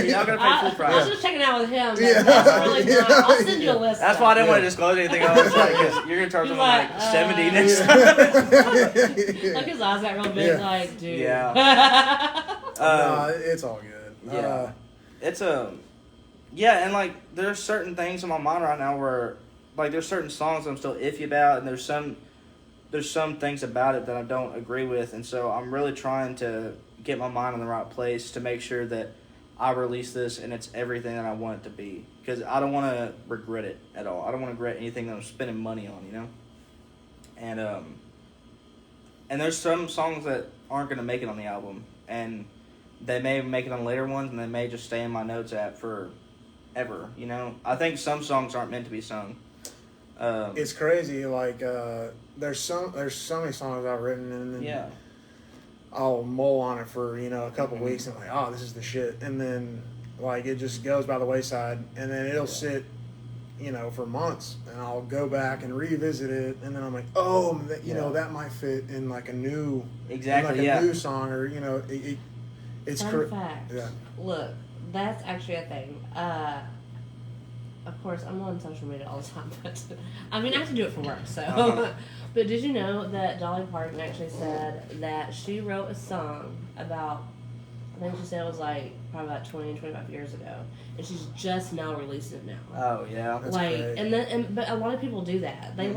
Y'all gotta pay full I was price. just checking out with him. Yeah. That's really Yeah. not. I'll send you a list. That's though. why I didn't want Yeah. to disclose anything. I was like, 'cause you're gonna charge He's someone like like, 70 next time. Like his eyes got real big. Yeah. Like, dude. Yeah. It's all good. Yeah. It's yeah, and like there's certain things in my mind right now where like there's certain songs I'm still iffy about, and there's some things about it that I don't agree with, and so I'm really trying to get my mind in the right place to make sure that I release this and it's everything that I want it to be, because I don't want to regret it at all. I don't want to regret anything that I'm spending money on, you know. And there's some songs that aren't gonna make it on the album, and they may make it on later ones, and they may just stay in my notes app for ever, you know. I think some songs aren't meant to be sung. It's crazy. Like there's so many songs I've written, and then Yeah. I'll mull on it for a couple Mhm. weeks, and I'm like, oh, this is the shit, and then like it just goes by the wayside, and then it'll Yeah. sit, for months, and I'll go back and revisit it, and then I'm like, oh, Yeah. that might fit in like a new, Exactly. in like Yeah. a new song, or it's Fun fact. Yeah. Look, that's actually a thing. Of course, I'm on social media all the time, but I mean, I have to do it for work, so. Uh-huh. But did you know that Dolly Parton actually said that she wrote a song about, I think she said it was like probably about 20, 25 years ago, and she's just now releasing it now. Oh yeah. That's Like, great. but a lot of people do that. They Mhm.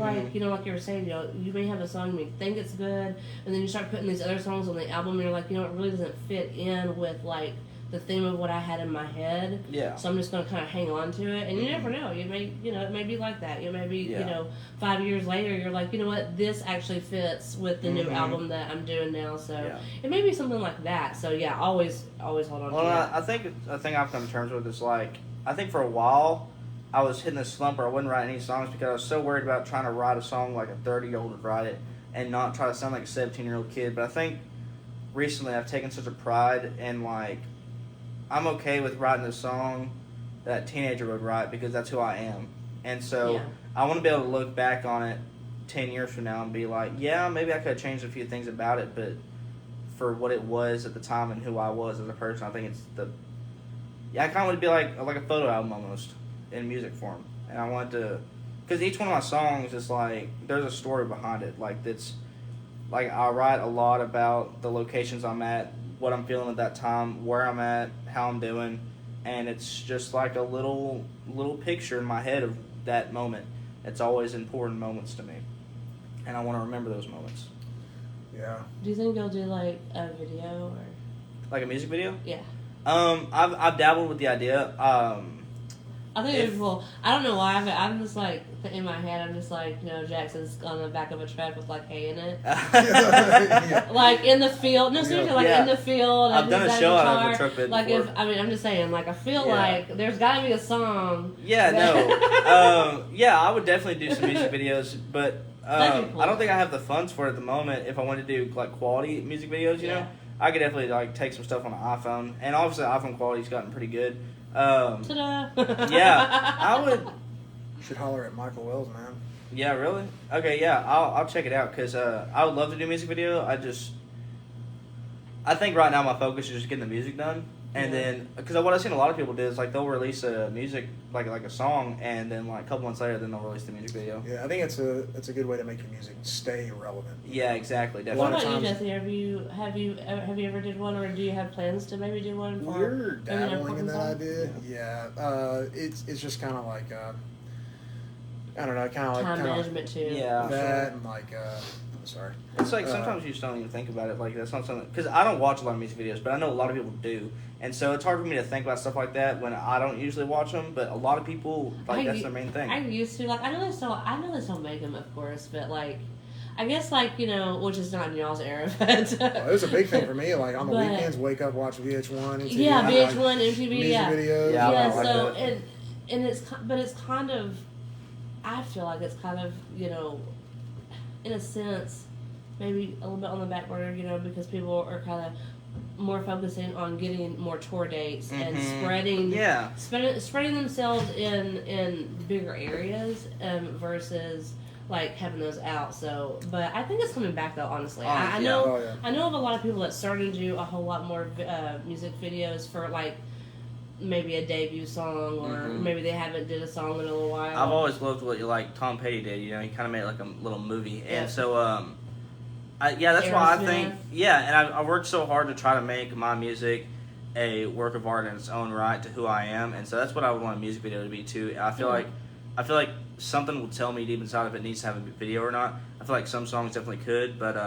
like you were saying, you may have a song, you may think it's good, and then you start putting these other songs on the album, and you're like, it really doesn't fit in with like the theme of what I had in my head. Yeah. So I'm just gonna kind of hang on to it, and you Mhm. never know. You may, it may be like that. It may be, Yeah. 5 years later, you're like, you know what, this actually fits with the new Mhm. album that I'm doing now. So Yeah. it may be something like that. So yeah, always hold on Well, to that. I think a thing I've come to terms with is like I think for a while I was hitting a slump where I wouldn't write any songs because I was so worried about trying to write a song like a 30-year-old would write it and not try to sound like a 17-year-old kid. But I think recently I've taken such a pride in like I'm okay with writing a song that a teenager would write because that's who I am. And so Yeah. I want to be able to look back on it 10 years from now and be like, yeah, maybe I could have changed a few things about it, but for what it was at the time and who I was as a person, I think it's I kind of would be like a photo album almost in music form. And I wanted to, because each one of my songs is like, there's a story behind it. Like that's, like I write a lot about the locations I'm at, what I'm feeling at that time, where I'm at, how I'm doing, and it's just like a little picture in my head of that moment. It's always important moments to me, and I want to remember those moments. Yeah. Do you think you'll do like a video or? Like a music video. Yeah. I've dabbled with the idea. I think it'd be cool. I don't know why, but I'm just like in my head. I'm just like, Jackson's on the back of a truck with like hay in it, Yeah. like in the field. No, seriously, like Yeah. in the field. I've and done a he's show got out of a guitar. truck bed Like before. I'm just saying, like I feel Yeah. like there's got to be a song. Yeah, no. Yeah, I would definitely do some music videos, but That'd be cool. I don't think I have the funds for it at the moment. If I wanted to do like quality music videos, you Yeah. know, I could definitely like take some stuff on an iPhone, and obviously iPhone quality's gotten pretty good. Ta-da! Yeah, I would. Should holler at Michael Wells, man. Yeah, really? Okay, yeah, I'll check it out because I would love to do a music video. I think right now my focus is just getting the music done, and Yeah. then because what I've seen a lot of people do is like they'll release a music like a song, and then like a couple months later, then they'll release the music video. Yeah, I think it's a good way to make your music stay relevant. Yeah, exactly, What definitely. lot about of you, times- Jesse? Have you ever did one, or do you have plans to maybe do one? For We're maybe an dabbling in important that song? idea. Yeah, it's just kind of like I don't know, kind of like Time kinda management too. Yeah. that and like sorry. It's like sometimes you just don't even think about it. Like that's not something because I don't watch a lot of music videos, but I know a lot of people do, and so it's hard for me to think about stuff like that when I don't usually watch them. But a lot of people like that's their main thing. I used to I know they still make them, of course, but like I guess like which is not in y'all's era, but Well, it was a big thing for me. Like on the But- weekends, wake up, watch VH1. MTV, yeah, like, VH1, MTV, music yeah, videos. Yeah, I yeah. like So that. and it's kind of I feel like it's kind of in a sense maybe a little bit on the back burner, because people are kind of more focusing on getting more tour dates and Mhm. spreading Yeah. spreading themselves in bigger areas versus like having those out. So, but I think it's coming back though. Honestly, I Yeah. know Oh, yeah. I know of a lot of people that started to do a whole lot more music videos for like maybe a debut song or Mhm. maybe they haven't did a song in a little while. I've always loved what Tom Petty did. He kind of made like a little movie, Yeah. and so that's why I Aerosmith. think and I worked so hard to try to make my music a work of art in its own right to who I am, and so that's what I would want a music video to be too. I feel like something will tell me deep inside if it needs to have a video or not. I feel like some songs definitely could, but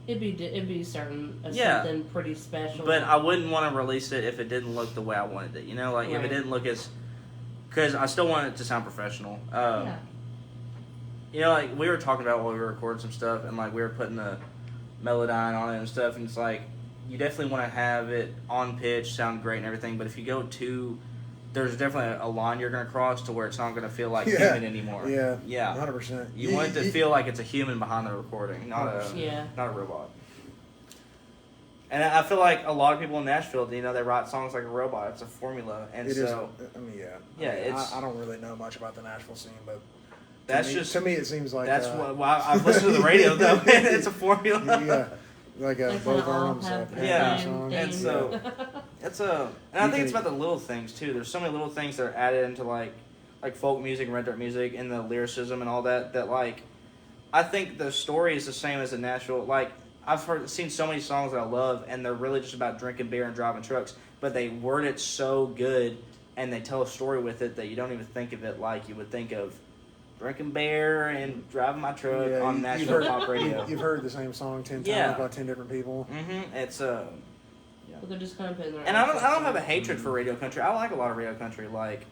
It'd be certain of Yeah. something pretty special. But I wouldn't want to release it if it didn't look the way I wanted it. Like if Right. it didn't look as, because I still want it to sound professional. Yeah. Like we were talking about while we were recording some stuff, and like we were putting the Melodyne on it and stuff, and it's like you definitely want to have it on pitch, sound great and everything. But if you go there's definitely a line you're gonna cross to where it's not gonna feel like Yeah. human anymore. Yeah. Yeah. 100%. You want it to feel like it's a human behind the recording, not a Yeah. not a robot. And I feel like a lot of people in Nashville, they write songs like a robot. It's a formula, and It is. so I mean, yeah. Yeah, I mean, it's- I don't really know much about the Nashville scene, but that's to me, just to me it seems like that's what I've listened to the radio though. And it's a formula. yeah, like They both kinda all arms. have the Yeah. same song. And thing. so- and I You think it's can- about the little things too. There's so many little things that are added into like folk music and red dirt music and the lyricism and all that. That like, I think the story is the same as the Nashville. Like I've seen so many songs that I love, and they're really just about drinking beer and driving trucks, but they word it so good, and they tell a story with it that you don't even think of it like you would think of drinking beer and driving my truck Yeah, on you've Nashville heard- pop radio. You've heard the same song 10 times Yeah. by 10 different people. It's But they're just kind of putting their and I own don't stuff have a in. hatred for radio country. I like a lot of radio country. Like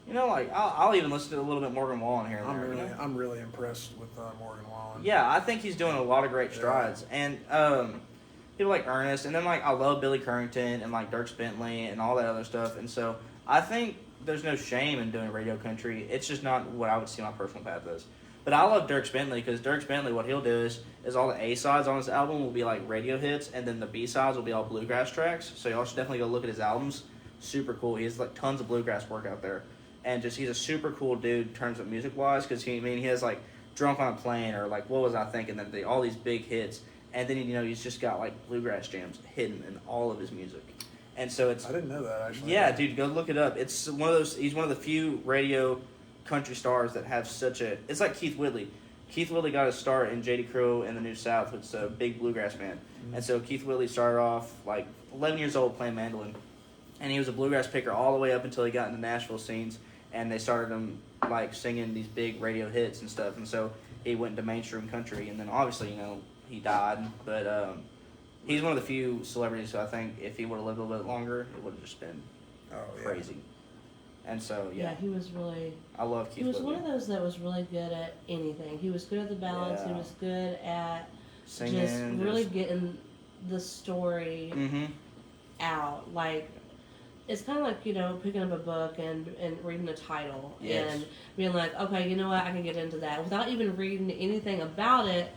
like I'll even listen to a little bit Morgan Wallen here and there. I'm really impressed with Morgan Wallen. Yeah, I think he's doing a lot of great strides, and people like Ernest, and then like I love Billy Currington and like Dierks Bentley and all that other stuff, and so I think there's no shame in doing radio country. It's just not what I would see my personal path as. But I love Dierks Bentley because Dierks Bentley, what he'll do is all the A sides on his album will be like radio hits, and then the B sides will be all bluegrass tracks. So y'all should definitely go look at his albums. Super cool. He has like tons of bluegrass work out there, and just he's a super cool dude in terms of music wise because he has like Drunk on a Plane or like What Was I Thinking, that all these big hits, and then he's just got like bluegrass jams hidden in all of his music, and so it's I didn't know that actually. yeah, dude, go look it up. It's one of those. He's one of the few radio country stars that have such a. It's like Keith Whitley. Keith Whitley got his start in J.D. Crowe and the New South, which is a big bluegrass band. Mm-hmm. And so Keith Whitley started off like 11 years old playing mandolin, and he was a bluegrass picker all the way up until he got into Nashville scenes. and they started him like singing these big radio hits and stuff, and so he went into mainstream country, and then obviously, you know, he died, but he's one of the few celebrities who I think if he would have lived a little bit longer, it would have just been crazy. And so, Yeah, he was really. I love Keith He was Whitley. one of those that was really good at anything. He was good at the ballads. He Yeah. was good at Singing, just really getting the story Mm-hmm. out. Like, it's kind of like, you know, picking up a book and reading the title Yes. and being like, okay, you know what, I can get into that without even reading anything about it.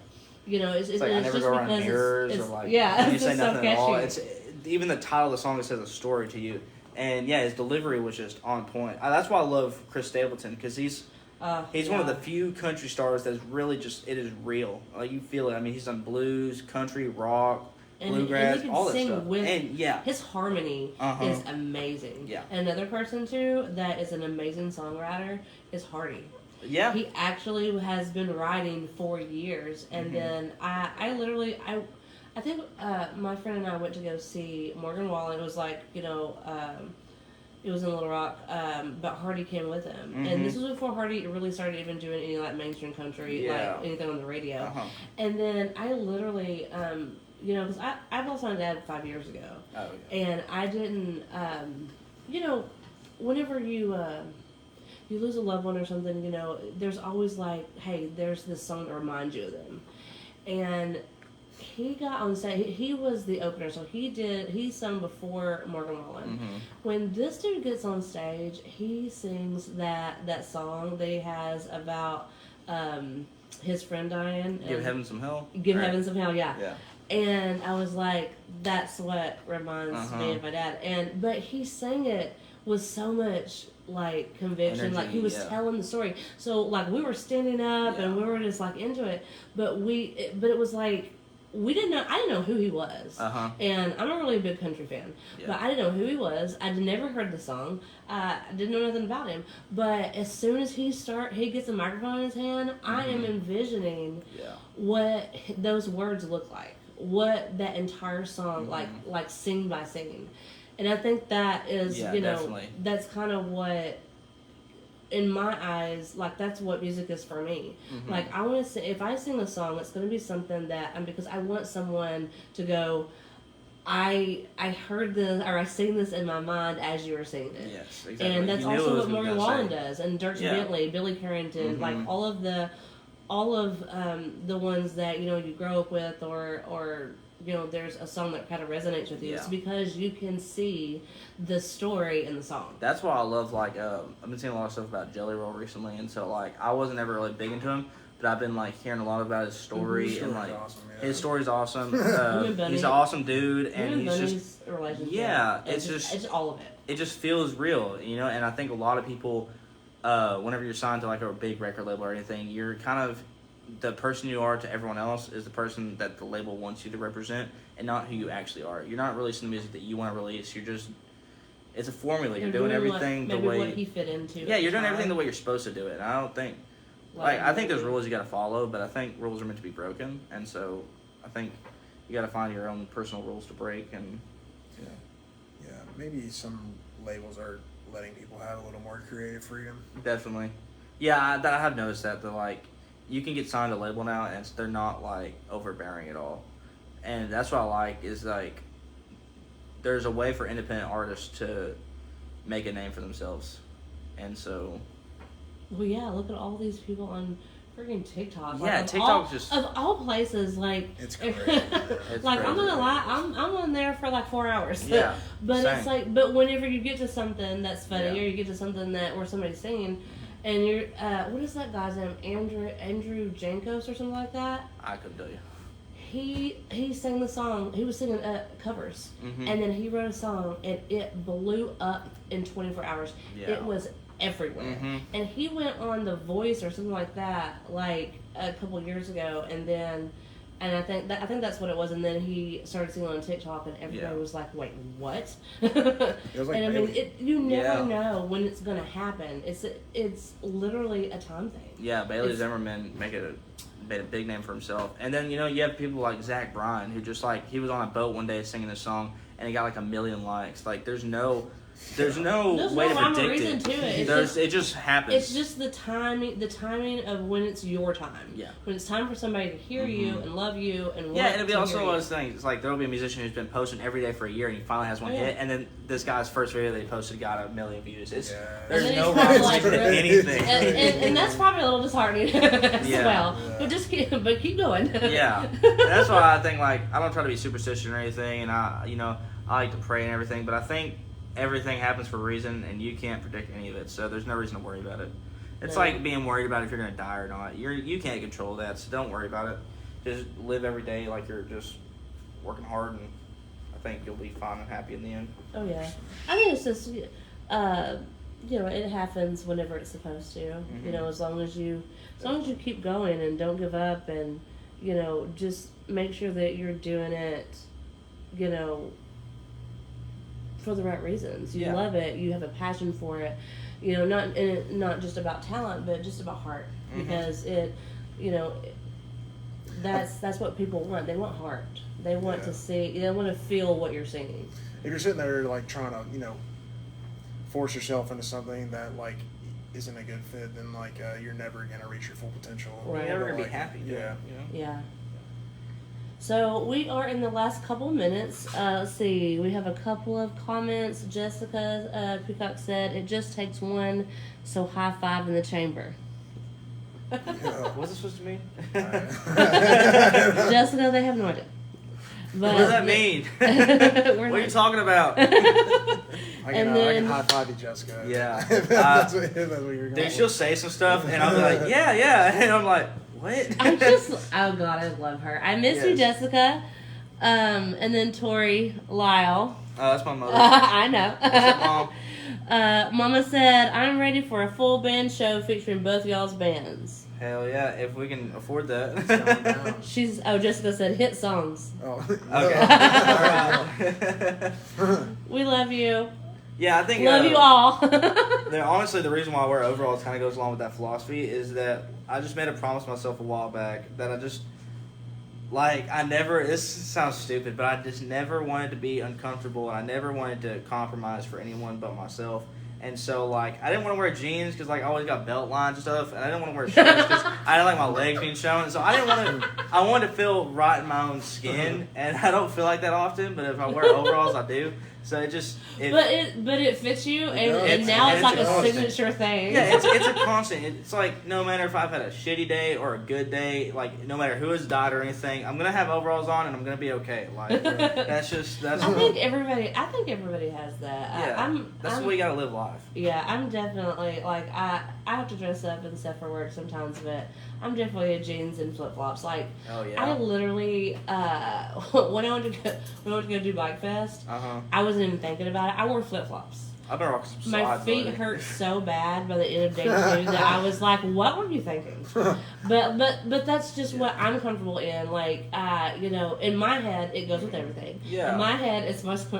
You know, it's Like, I never just go around because mirrors it's, or like, yeah, you it's say just so nothing at all. catchy. It's even the title of the song that says a story to you. And yeah, his delivery was just on point. That's why I love Chris Stapleton, because he's one of the few country stars that's really just, it is real. Like, you feel it. I mean, he's done blues, country, rock, bluegrass, and he can all that sing stuff. with And yeah, his harmony Uh-huh. is amazing. Yeah. Another person too that is an amazing songwriter is Hardy. yeah. He actually has been writing for years, and Mm-hmm. then I think my friend and I went to go see Morgan Wallen. It was like, you know, it was in Little Rock, but Hardy came with him, Mhm. and this was before Hardy really started even doing any like mainstream country, Yeah. like anything on the radio. Uh-huh. And then I literally, you know, because I lost my dad 5 years ago. Oh, yeah. And I didn't, you know, whenever you lose a loved one or something, you know, there's always like, hey, there's this song to remind you of them. And he got on stage, he was the opener, so he sung before Morgan Wallen. Mm-hmm. When this dude gets on stage, he sings that song that he has about his friend dying. Give and Heaven Some Hell. Give Right. Heaven Some Hell, yeah. Yeah. And I was like, that's what reminds Uh-huh. me of my dad. But he sang it with so much like conviction, like he Energy, was yeah. telling the story. So like we were standing up and Yeah. we were just like into it. But it was like I didn't know who he was. Uh-huh. And I'm a really big country fan, Yeah. but I didn't know who he was. I'd never heard the song. I didn't know nothing about him. But as soon as he gets a microphone in his hand, I am envisioning Yeah. what those words look like, what that entire song like scene by scene. And I think that is, Yeah, you know, definitely. that's kind of what, in my eyes, like that's what music is for me. Mhm. Like I want to say, if I sing a song, it's going to be something that, because I want someone to go, I heard this, or I sing this in my mind as you were singing it. Yes, exactly. And that's You knew also it was what Morgan gonna Wallen say. does, and Dirk Yeah. Bentley, Billy Carrington, Mhm. like all of the ones that you know you grow up with, or you know there's a song that kind of resonates with you. It's Yeah. because you can see the story in the song. That's why I love, like, I've been seeing a lot of stuff about Jelly Roll recently, and so, like, I wasn't ever really big into him, but I've been, like, hearing a lot about his story, Mhm. and, Story's like, awesome, yeah. his story's awesome. and Bunny. He's an awesome dude, Him and he's just, Bunny's relationship. yeah, it's just all of it. it just feels real, you know, and I think a lot of people, whenever you're signed to, like, a big record label or anything, you're kind of, the person you are to everyone else is the person that the label wants you to represent, and not who you actually are. You're not releasing the music that you want to release. You're just, it's a formula. You're doing everything the way. what he fit into. Yeah, you're doing everything the way you're supposed to do it. And I don't think, like, I think there's rules you got to follow, but I think rules are meant to be broken, and so I think you got to find your own personal rules to break. And Yeah, maybe some labels are letting people have a little more creative freedom. definitely, yeah, I have noticed that like you can get signed to a label now, and they're not like overbearing at all, and that's what I like is like there's a way for independent artists to make a name for themselves, and so. Well, yeah, look at all these people on freaking TikTok. Yeah, of TikTok's all, just- of all places. Like It's crazy. It's like I'm crazy. gonna lie, I'm on there for like 4 hours. Yeah, but same. it's like, but whenever you get to something that's funny, Yeah. or you get to something that where somebody's singing, and you're what is that guy's name? Andrew Jankos or something like that. I couldn't tell you. He sang the song. He was singing covers, Mhm. and then he wrote a song, and it blew up in 24 hours. Yeah. It was everywhere. Mhm. And he went on The Voice or something like that, like a couple years ago, and I think that's what it was. And then he started singing on TikTok, and everybody Yeah. was like, "Wait, what?" was like and I mean, Bailey. you never Yeah. know when it's gonna happen. It's literally a time thing. Yeah, Bailey It's- Zimmerman made a big name for himself. And then, you know, you have people like Zach Bryan, who just, like, he was on a boat one day singing this song, and he got, like, 1 million likes. Like, there's no, There's no There's way no to rhyme or predict reason it. to it. It just happens. It's just the timing of when it's your time. Yeah. When it's time for somebody to hear you and love you and want yeah, it'll be to also hear one you. of those things. It's like there'll be a musician who's been posting every day for a year and he finally has one Oh, yeah. hit, and then this guy's first video they posted got 1 million views. It's Yeah. there's And then no he's probably rhyme or like, reason to really- anything. and that's probably a little disheartening as Yeah. well. Yeah. But just keep going. Yeah, and that's why I think like I don't try to be superstitious or anything, and I like to pray and everything, but I think everything happens for a reason, and you can't predict any of it, so there's no reason to worry about it. It's No. like being worried about if you're gonna die or not. You can't control that, so don't worry about it. Just live every day like you're just working hard, and I think you'll be fine and happy in the end. Oh yeah, I think it's just, it happens whenever it's supposed to. Mm-hmm. As long as you keep going and don't give up, and just make sure that you're doing it, for the right reasons. You Yeah. love it. You have a passion for it. Not just about talent, but just about heart, because that's what people want. They want heart. They want to see. They want to feel what you're singing. If you're sitting there like trying to, force yourself into something that like isn't a good fit, then like you're never gonna reach your full potential. Right. You're never But, gonna be like, happy. Yeah. Yeah. So we are in the last couple minutes. Let's see. We have a couple of comments. Jessica Peacock said, "It just takes one, so high five in the chamber." What's it supposed to mean? Jessica, they have no idea. But What does that mean? We're What are you not- talking about? I And can then- high five you, Jessica. Yeah. that's what you're going Dude, with. she'll say some stuff, and I'll be like, yeah, and I'm like, what? I just, oh God, I love her. I miss you, Yes. Jessica. And then Tori Lyle. Oh, that's my mother. I know. What's up, Mom? Mama said, "I'm ready for a full band show featuring both y'all's bands." Hell yeah, if we can afford that. Going down. Jessica said, "Hit songs." Oh. Okay. Alright. We love you. Yeah, I think. Love you all. Honestly, the reason why I wear overalls kind of goes along with that philosophy is that I just made a promise to myself a while back that I just. Like, this sounds stupid, but I just never wanted to be uncomfortable, and I never wanted to compromise for anyone but myself. And so, like, I didn't want to wear jeans because, like, I always got belt lines and stuff, and I didn't want to wear shorts because I didn't like my legs being shown. So I didn't want to. I wanted to feel right in my own skin, and I don't feel like that often. But if I wear overalls, I do. So it just. but it fits you, and, does. and now it's And like it's a a signature thing. Yeah, it's a constant. It's like no matter if I've had a shitty day or a good day, like no matter who has died or anything, I'm gonna have overalls on and I'm gonna be okay. Like that's. I think everybody has that. Yeah, that's I'm, the way you gotta live life. Yeah, I'm definitely like I have to dress up and stuff for work sometimes, but I'm definitely a jeans and flip flops. Like Oh yeah. I literally when I went to go do Bike Fest, Uh-huh. I wasn't even thinking about it. I wore flip flops. I've been rocking some My slides feet lately. hurt so bad by the end of day 2 that I was like, "What were you thinking?" But that's just what I'm comfortable in. Like, in my head, it goes with everything. Yeah. In my head, it's most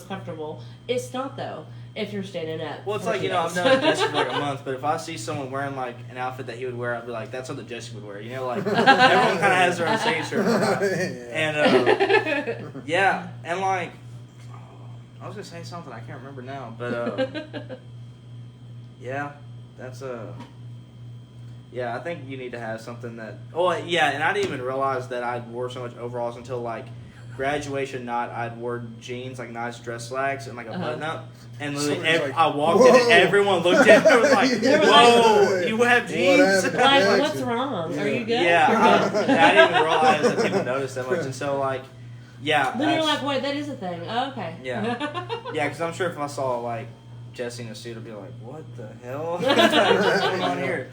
comfortable. It's not though. If you're standing up. Well, it's for like, 2 I've days. known Jesse for like a month, but if I see someone wearing like an outfit that he would wear, I'd be like, that's something Jesse would wear. Like everyone kind of has their own signature. And yeah, and like, I was gonna say something I can't remember now, but yeah, that's yeah, I think you need to have something that. Oh yeah, and I didn't even realize that I wore so much overalls until like graduation night. I'd wore jeans, like nice dress slacks, and like a button up. And literally, Somebody's like, I walked in and "Whoa." everyone looked at me and was like, They were "Whoa, like, you have "What jeans?" happened?" Like, what's wrong? Are you good? Yeah, You're good. I didn't even realize that people noticed that much, and so like, yeah, Then you're that's- like, wait, that is a thing. Oh, okay. Yeah. yeah, because I'm sure if I saw like Jesse in a suit, I'd be like, "What the hell? What's going on here?"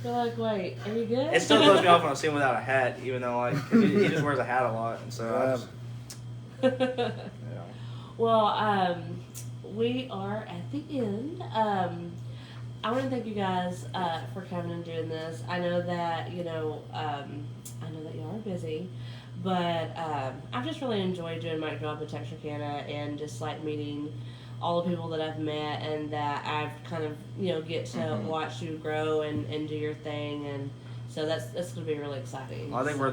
You're like, wait, are you good? It still throws me off when I see him without a hat, even though like 'cause he just wears a hat a lot, and so I just, yeah. Well, we are at the end. I want to thank you guys for coming and doing this. I know that you are busy, but I've just really enjoyed doing Mic Drop in Texarkana and just like meeting all the people that I've met and that I've kind of get to watch you grow and do your thing, and So that's going to be really exciting. Well, I think we're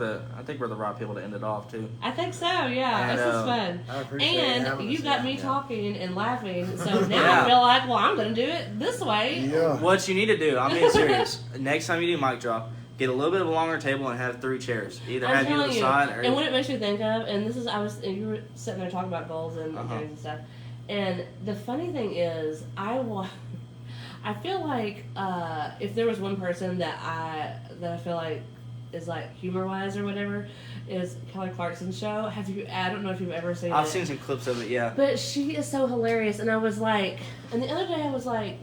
the right people to end it off too. I think so. Yeah, And, this is fun. I appreciate And having you us. got me Yeah. talking and laughing, so now Yeah. I feel like, well, I'm going to do it this way. Yeah. What you need to do, I'm being serious. Next time you do mic drop, get a little bit of a longer table and have 3 chairs. Either I'm have you to telling the you. side or. And what it makes me think of, and this is, you were sitting there talking about goals and dreams and stuff. And the funny thing is, I feel like if there was one person that I feel like is like humor wise or whatever, is Kelly Clarkson's show. I don't know if you've ever seen it. I've seen some clips of it, yeah. But she is so hilarious, and I was like, and the other day I was like,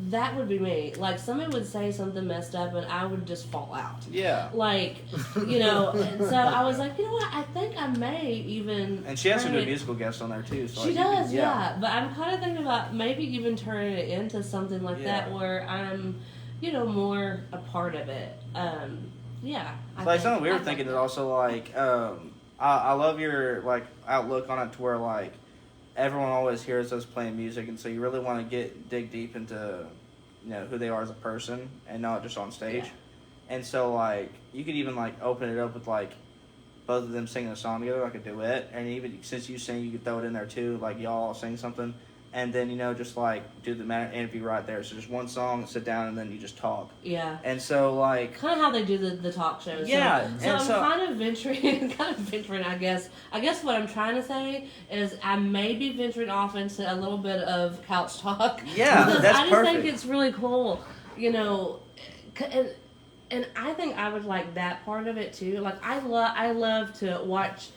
that would be me. Like, somebody would say something messed up, and I would just fall out. Yeah. Like, and so I was like, you know what? I think I may even. And she has some turn good it- musical guests on there too. So She like, you does, can- yeah. But I'm kind of thinking about maybe even turning it into something like that, Yeah. where I'm, more a part of it. Yeah. I Like think- something we I were think thinking is that. also like, I love your like outlook on it to where like everyone always hears us playing music, and so you really want to dig deep into who they are as a person and not just on stage. Yeah. And so like you could even like open it up with like both of them singing a song together, like a duet, and even since you sing, you could throw it in there too, like y'all all sing something. And then, just like do the interview right there. So just one song, sit down, and then you just talk. Yeah. And so, like. Kind of how they do the talk shows. Yeah. So I'm kind of venturing, I guess. I guess what I'm trying to say is I may be venturing off into a little bit of couch talk. Yeah, Because that's I just perfect. think it's really cool, and I think I would like that part of it too. Like, I love to watch,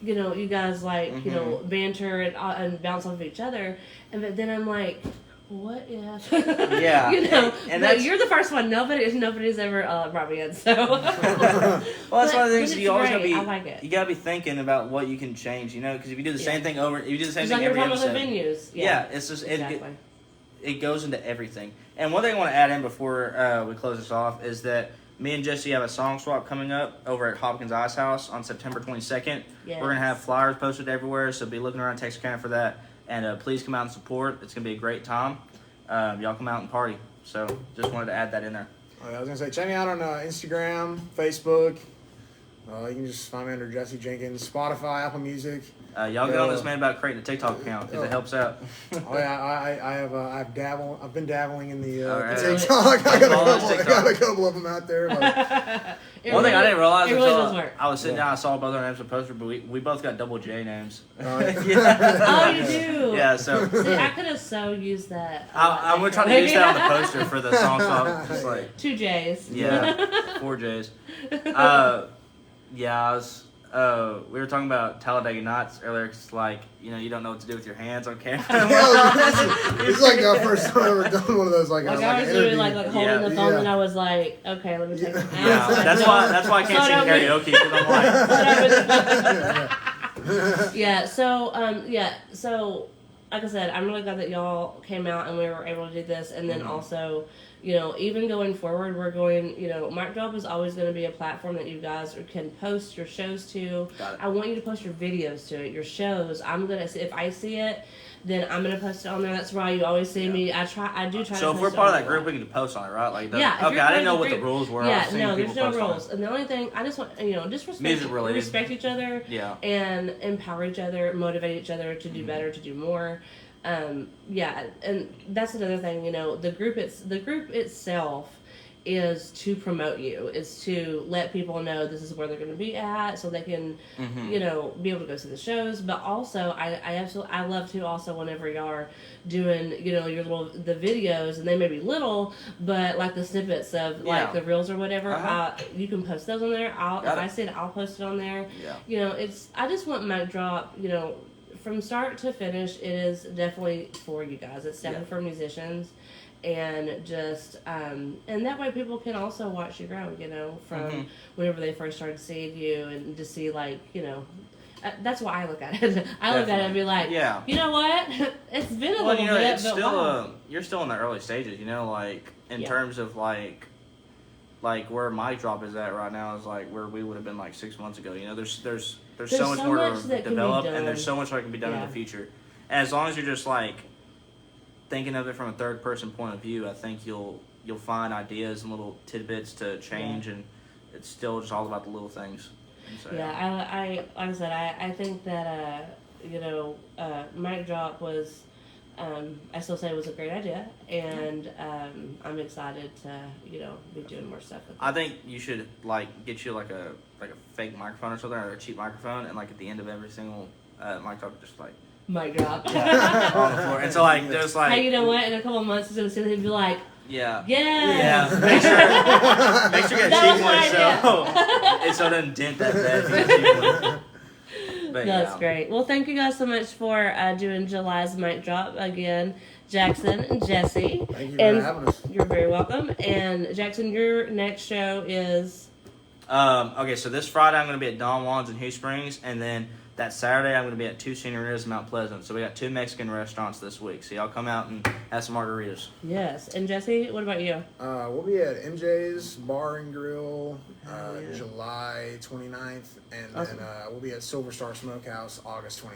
you guys like, Mm-hmm. banter and bounce off of each other. And but then I'm like, what if? Yeah. And that's- you're the first one. Nobody's ever brought me in. So. Well, that's one of the things But you always it's gotta be. great. I like it. You gotta be thinking about what you can change, because if you do the same thing over, if you do the same Just thing like you're every talking about the episode, venues. yeah, it's just Exactly. it goes into everything. And one thing I want to add in before we close this off is that me and Jesse have a song swap coming up over at Hopkins Ice House on September 22nd. Yes. We're gonna have flyers posted everywhere, so be looking around Texarkana for that. And please come out and support. It's gonna be a great time. Y'all come out and party. So just wanted to add that in there. I was gonna say, check me out on Instagram, Facebook. You can just find me under Jesse Jenkins, Spotify, Apple Music. Y'all get on this man about creating a TikTok account because it helps out. Oh yeah, I've been dabbling in the All right. TikTok. I Follow us got a couple of them out there. Like, One thing I didn't realize it really does until work. I was sitting down, I saw both our names on the poster, but we both got double J names. yeah. Oh, you do. Yeah, so See, I could have so used that. I'm gonna try to use that on the poster for the song swap. Just like 2 J's. yeah, 4 J's. Yeah, we were talking about Talladega Nights earlier. It's like you don't know what to do with your hands on camera. It's like the first time I've ever done one of those. Like, Like like I an was doing interview. like holding Yeah. the phone, Yeah. and I was like, okay, let me take it out. Yeah, that's why I can't sing karaoke because I'm like. Yeah. So like I said, I'm really glad that y'all came out and we were able to do this, and then also, even going forward, we're going. Mic Drop is always going to be a platform that you guys can post your shows to. Got it. I want you to post your videos to it, your shows. I'm gonna if I see it, then I'm gonna post it on there. That's why you always see me. I do try. So to if we're post it part of on that there. group, we can post on it, right? Like, Yeah, if okay, you're I part didn't know of what the the group- rules were. I Yeah, was seeing no, there's people no post on it. rules. And the only thing I just want, just respect, Music related. respect each other, Yeah. and empower each other, motivate each other to do better, to do more. Yeah, and that's another thing. The group itself is to promote you. Is to let people know this is where they're going to be at, so they can, be able to go see the shows. But also, I love to also whenever y'all are doing, your the videos, and they may be little, but like the snippets of like Yeah. the reels or whatever, Uh-huh. you can post those on there. If I see it, I'll post it on there. Yeah. I just want Mic Drop, from start to finish, it is definitely for you guys. It's definitely for musicians. And just, and that way people can also watch you grow, from whenever they first started seeing you, and to see, like, that's why I look at it. I look at it and be like, Yeah. you know what? It's been a Well, little bit, it's but still wow. you're still in the early stages, like in Yeah. terms of like where Mic Drop is at right now is like where we would have been like 6 months ago. There's so much so more much to that can be develop, done. and there's so much that can be done in Yeah. the future. And as long as you're just like thinking of it from a third person point of view, I think you'll you'll find ideas and little tidbits to change, and it's still just all about the little things. And so, Yeah, I like I said, I think that Mic Drop was, I still say it was a great idea, and I'm excited to be doing more stuff with it. I think you should get you like a fake microphone or something, or a cheap microphone, and at the end of every single mic talk, just Mic Drop. on the floor. And so just Hey, you know what? In a couple of months, he's gonna sit there and be like, yeah. yes. Yeah. Make sure you get That a was cheap my one so it doesn't dent that bad. But That's great. Well, thank you guys so much for doing July's Mic Drop again, Jackson and Jesse. Thank you for having us. You're very welcome. And Jackson, your next show is Okay, so this Friday I'm going to be at Don Juan's in Hugh Springs, and then that Saturday I'm going to be at Two Senoritas in Mount Pleasant. So we got 2 Mexican restaurants this week. So y'all come out and have some margaritas. yes. And Jesse, what about you? We'll be at MJ's Bar and Grill July 29th, and Awesome. then we'll be at Silver Star Smokehouse August 29th.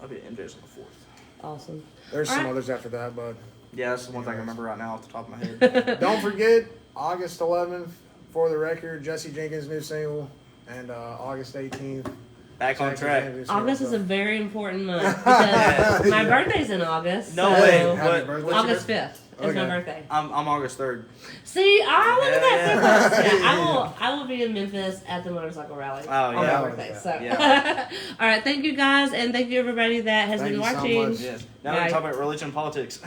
I'll be at MJ's on the 4th. Awesome. There's All some right. others after that, but Yeah, that's the one thing I remember right now off the top of my head. don't forget August 11th, For the Record, Jesse Jenkins' new single, and August 18th. Back on track. August is a very important month because my birthday's in August. No so way. Happy What? birthday. August 5th is my Okay. birthday. I'm August 3rd. See, look at that. Yeah. Yeah, I will be in Memphis at the motorcycle rally Oh, on yeah. my birthday. So, Yeah. all right, thank you guys, and thank you everybody that has Thank been you so watching. much. Yes. Now Bye. we're talking about religion and politics.